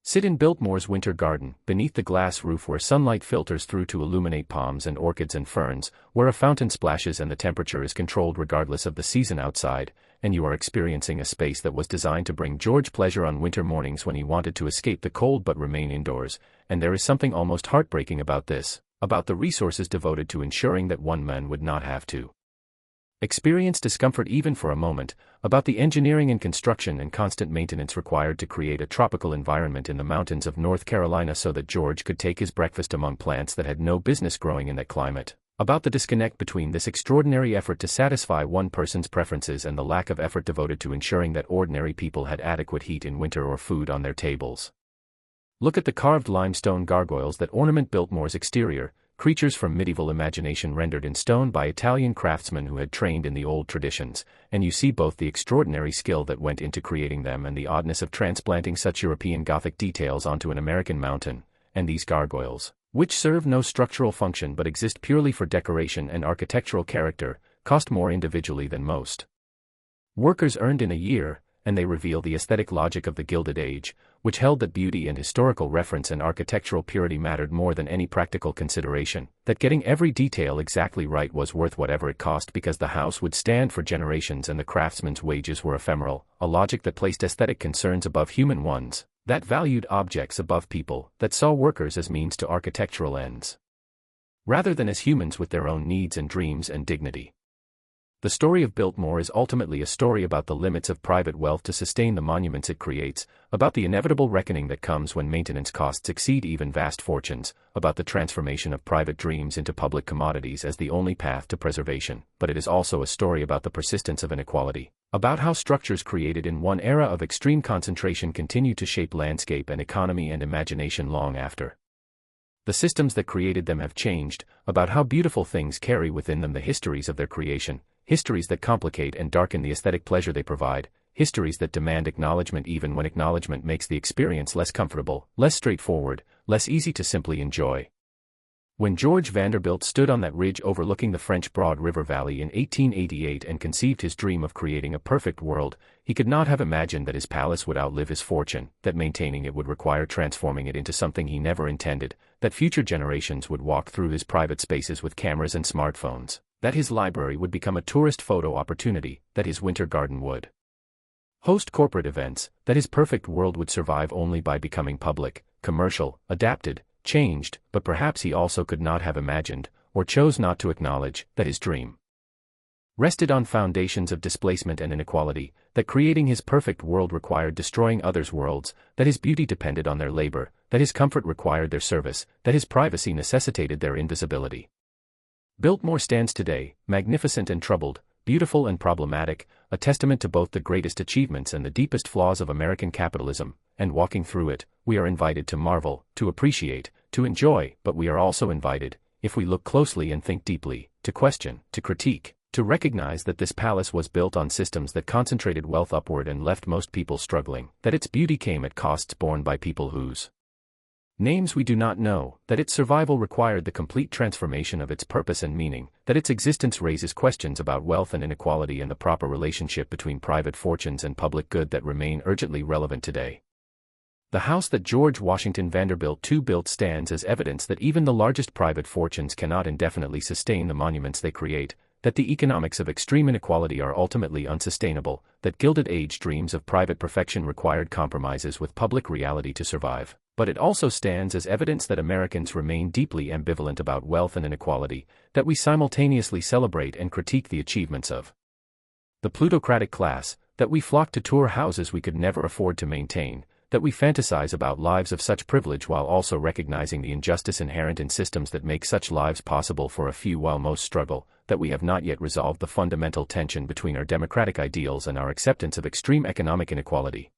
Sit in Biltmore's winter garden, beneath the glass roof where sunlight filters through to illuminate palms and orchids and ferns, where a fountain splashes and the temperature is controlled regardless of the season outside, and you are experiencing a space that was designed to bring George pleasure on winter mornings when he wanted to escape the cold but remain indoors, and there is something almost heartbreaking about this, about the resources devoted to ensuring that one man would not have to experience discomfort even for a moment, about the engineering and construction and constant maintenance required to create a tropical environment in the mountains of North Carolina so that George could take his breakfast among plants that had no business growing in that climate, about the disconnect between this extraordinary effort to satisfy one person's preferences and the lack of effort devoted to ensuring that ordinary people had adequate heat in winter or food on their tables. Look at the carved limestone gargoyles that ornament Biltmore's exterior, creatures from medieval imagination rendered in stone by Italian craftsmen who had trained in the old traditions, and you see both the extraordinary skill that went into creating them and the oddness of transplanting such European Gothic details onto an American mountain, and these gargoyles, which serve no structural function but exist purely for decoration and architectural character, cost more individually than most workers earned in a year, and they reveal the aesthetic logic of the Gilded Age, which held that beauty and historical reference and architectural purity mattered more than any practical consideration, that getting every detail exactly right was worth whatever it cost because the house would stand for generations and the craftsman's wages were ephemeral, a logic that placed aesthetic concerns above human ones, that valued objects above people, that saw workers as means to architectural ends, rather than as humans with their own needs and dreams and dignity. The story of Biltmore is ultimately a story about the limits of private wealth to sustain the monuments it creates, about the inevitable reckoning that comes when maintenance costs exceed even vast fortunes, about the transformation of private dreams into public commodities as the only path to preservation, but it is also a story about the persistence of inequality, about how structures created in one era of extreme concentration continue to shape landscape and economy and imagination long after the systems that created them have changed, about how beautiful things carry within them the histories of their creation, histories that complicate and darken the aesthetic pleasure they provide, histories that demand acknowledgement even when acknowledgement makes the experience less comfortable, less straightforward, less easy to simply enjoy. When George Vanderbilt stood on that ridge overlooking the French Broad River Valley in 1888 and conceived his dream of creating a perfect world, he could not have imagined that his palace would outlive his fortune, that maintaining it would require transforming it into something he never intended, that future generations would walk through his private spaces with cameras and smartphones, that his library would become a tourist photo opportunity, that his winter garden would host corporate events, that his perfect world would survive only by becoming public, commercial, adapted, changed, but perhaps he also could not have imagined, or chose not to acknowledge, that his dream rested on foundations of displacement and inequality, that creating his perfect world required destroying others' worlds, that his beauty depended on their labor, that his comfort required their service, that his privacy necessitated their invisibility. Biltmore stands today, magnificent and troubled, beautiful and problematic, a testament to both the greatest achievements and the deepest flaws of American capitalism, and walking through it, we are invited to marvel, to appreciate, to enjoy, but we are also invited, if we look closely and think deeply, to question, to critique, to recognize that this palace was built on systems that concentrated wealth upward and left most people struggling, that its beauty came at costs borne by people whose names we do not know, that its survival required the complete transformation of its purpose and meaning, that its existence raises questions about wealth and inequality and the proper relationship between private fortunes and public good that remain urgently relevant today. The house that George Washington Vanderbilt II built stands as evidence that even the largest private fortunes cannot indefinitely sustain the monuments they create, that the economics of extreme inequality are ultimately unsustainable, that Gilded Age dreams of private perfection required compromises with public reality to survive. But it also stands as evidence that Americans remain deeply ambivalent about wealth and inequality, that we simultaneously celebrate and critique the achievements of the plutocratic class, that we flock to tour houses we could never afford to maintain, that we fantasize about lives of such privilege while also recognizing the injustice inherent in systems that make such lives possible for a few while most struggle, that we have not yet resolved the fundamental tension between our democratic ideals and our acceptance of extreme economic inequality.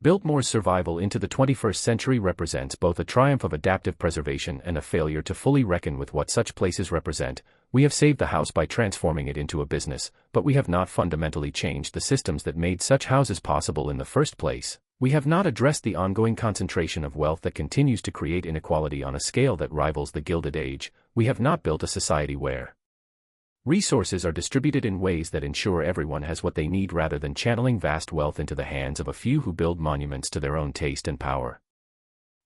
Biltmore's survival into the 21st century represents both a triumph of adaptive preservation and a failure to fully reckon with what such places represent. We have saved the house by transforming it into a business, but we have not fundamentally changed the systems that made such houses possible in the first place. We have not addressed the ongoing concentration of wealth that continues to create inequality on a scale that rivals the Gilded Age. We have not built a society where resources are distributed in ways that ensure everyone has what they need rather than channeling vast wealth into the hands of a few who build monuments to their own taste and power.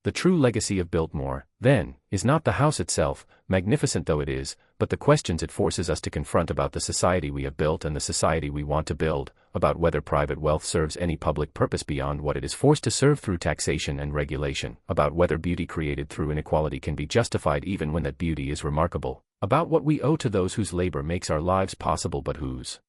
The true legacy of Biltmore, then, is not the house itself, magnificent though it is, but the questions it forces us to confront about the society we have built and the society we want to build, about whether private wealth serves any public purpose beyond what it is forced to serve through taxation and regulation, about whether beauty created through inequality can be justified even when that beauty is remarkable, about what we owe to those whose labor makes our lives possible but whose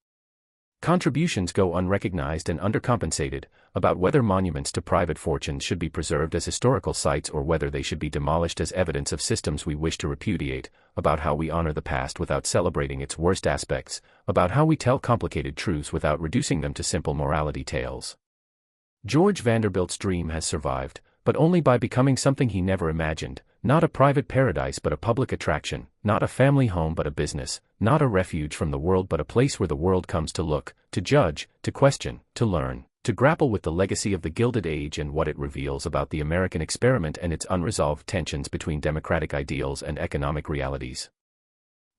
contributions go unrecognized and undercompensated, about whether monuments to private fortunes should be preserved as historical sites or whether they should be demolished as evidence of systems we wish to repudiate, about how we honor the past without celebrating its worst aspects, about how we tell complicated truths without reducing them to simple morality tales. George Vanderbilt's dream has survived, but only by becoming something he never imagined, not a private paradise but a public attraction, not a family home but a business, not a refuge from the world but a place where the world comes to look, to judge, to question, to learn, to grapple with the legacy of the Gilded Age and what it reveals about the American experiment and its unresolved tensions between democratic ideals and economic realities.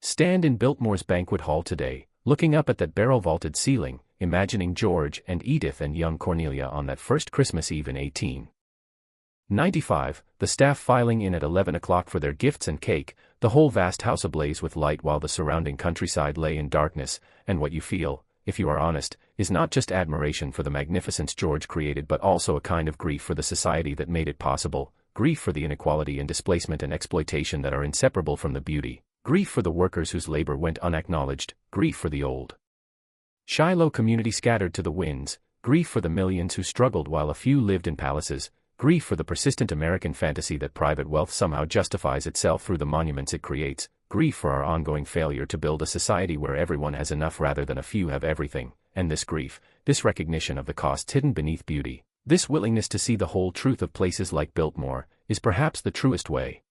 Stand in Biltmore's banquet hall today, looking up at that barrel-vaulted ceiling, imagining George and Edith and young Cornelia on that first Christmas Eve in 1895, the staff filing in at 11 o'clock for their gifts and cake, the whole vast house ablaze with light while the surrounding countryside lay in darkness, and what you feel, if you are honest, is not just admiration for the magnificence George created but also a kind of grief for the society that made it possible, grief for the inequality and displacement and exploitation that are inseparable from the beauty, grief for the workers whose labor went unacknowledged, grief for the old Shiloh community scattered to the winds, grief for the millions who struggled while a few lived in palaces, grief for the persistent American fantasy that private wealth somehow justifies itself through the monuments it creates, grief for our ongoing failure to build a society where everyone has enough rather than a few have everything, and this grief, this recognition of the costs hidden beneath beauty, this willingness to see the whole truth of places like Biltmore, is perhaps the truest way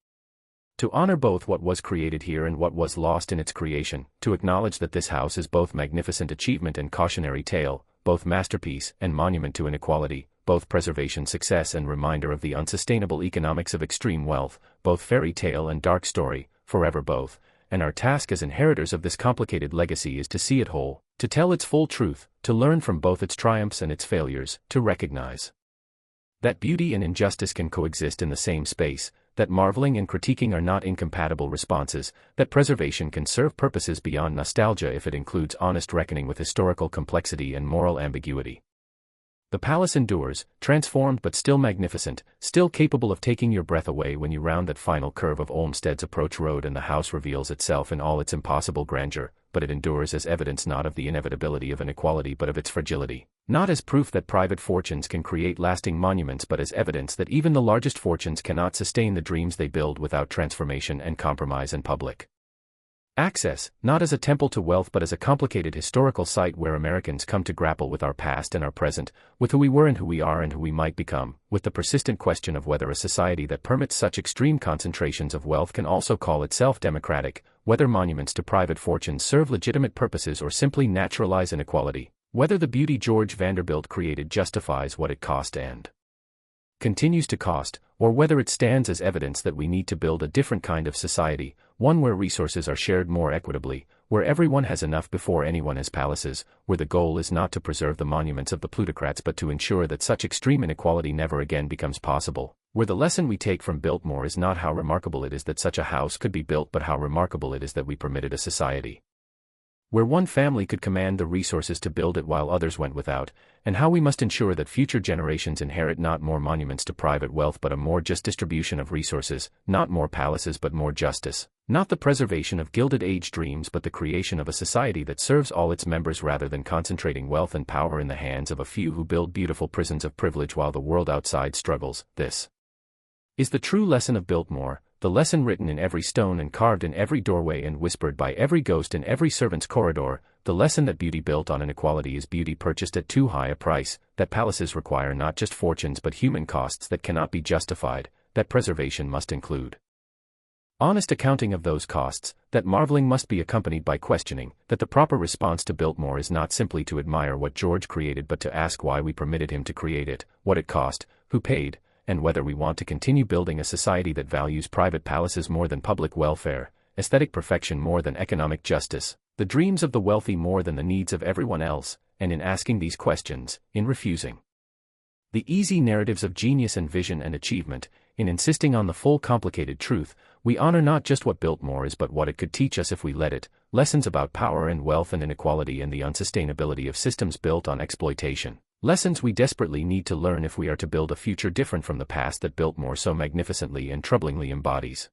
to honor both what was created here and what was lost in its creation, to acknowledge that this house is both magnificent achievement and cautionary tale, both masterpiece and monument to inequality, both preservation success and reminder of the unsustainable economics of extreme wealth, both fairy tale and dark story, forever both, and our task as inheritors of this complicated legacy is to see it whole, to tell its full truth, to learn from both its triumphs and its failures, to recognize that beauty and injustice can coexist in the same space, that marveling and critiquing are not incompatible responses, that preservation can serve purposes beyond nostalgia if it includes honest reckoning with historical complexity and moral ambiguity. The palace endures, transformed but still magnificent, still capable of taking your breath away when you round that final curve of Olmsted's approach road and the house reveals itself in all its impossible grandeur, but it endures as evidence not of the inevitability of inequality but of its fragility, not as proof that private fortunes can create lasting monuments but as evidence that even the largest fortunes cannot sustain the dreams they build without transformation and compromise in public access, not as a temple to wealth but as a complicated historical site where Americans come to grapple with our past and our present, with who we were and who we are and who we might become, with the persistent question of whether a society that permits such extreme concentrations of wealth can also call itself democratic, whether monuments to private fortunes serve legitimate purposes or simply naturalize inequality, whether the beauty George Vanderbilt created justifies what it cost and continues to cost, or whether it stands as evidence that we need to build a different kind of society, one where resources are shared more equitably, where everyone has enough before anyone has palaces, where the goal is not to preserve the monuments of the plutocrats but to ensure that such extreme inequality never again becomes possible, where the lesson we take from Biltmore is not how remarkable it is that such a house could be built but how remarkable it is that we permitted a society where one family could command the resources to build it while others went without, and how we must ensure that future generations inherit not more monuments to private wealth but a more just distribution of resources, not more palaces but more justice, not the preservation of Gilded Age dreams but the creation of a society that serves all its members rather than concentrating wealth and power in the hands of a few who build beautiful prisons of privilege while the world outside struggles. This is the true lesson of Biltmore, the lesson written in every stone and carved in every doorway and whispered by every ghost in every servant's corridor, the lesson that beauty built on inequality is beauty purchased at too high a price, that palaces require not just fortunes but human costs that cannot be justified, that preservation must include honest accounting of those costs, that marveling must be accompanied by questioning, that the proper response to Biltmore is not simply to admire what George created but to ask why we permitted him to create it, what it cost, who paid, and whether we want to continue building a society that values private palaces more than public welfare, aesthetic perfection more than economic justice, the dreams of the wealthy more than the needs of everyone else, and in asking these questions, in refusing the easy narratives of genius and vision and achievement, in insisting on the full complicated truth, we honor not just what Biltmore is but what it could teach us if we let it, lessons about power and wealth and inequality and the unsustainability of systems built on exploitation. Lessons we desperately need to learn if we are to build a future different from the past that Biltmore so magnificently and troublingly embodies.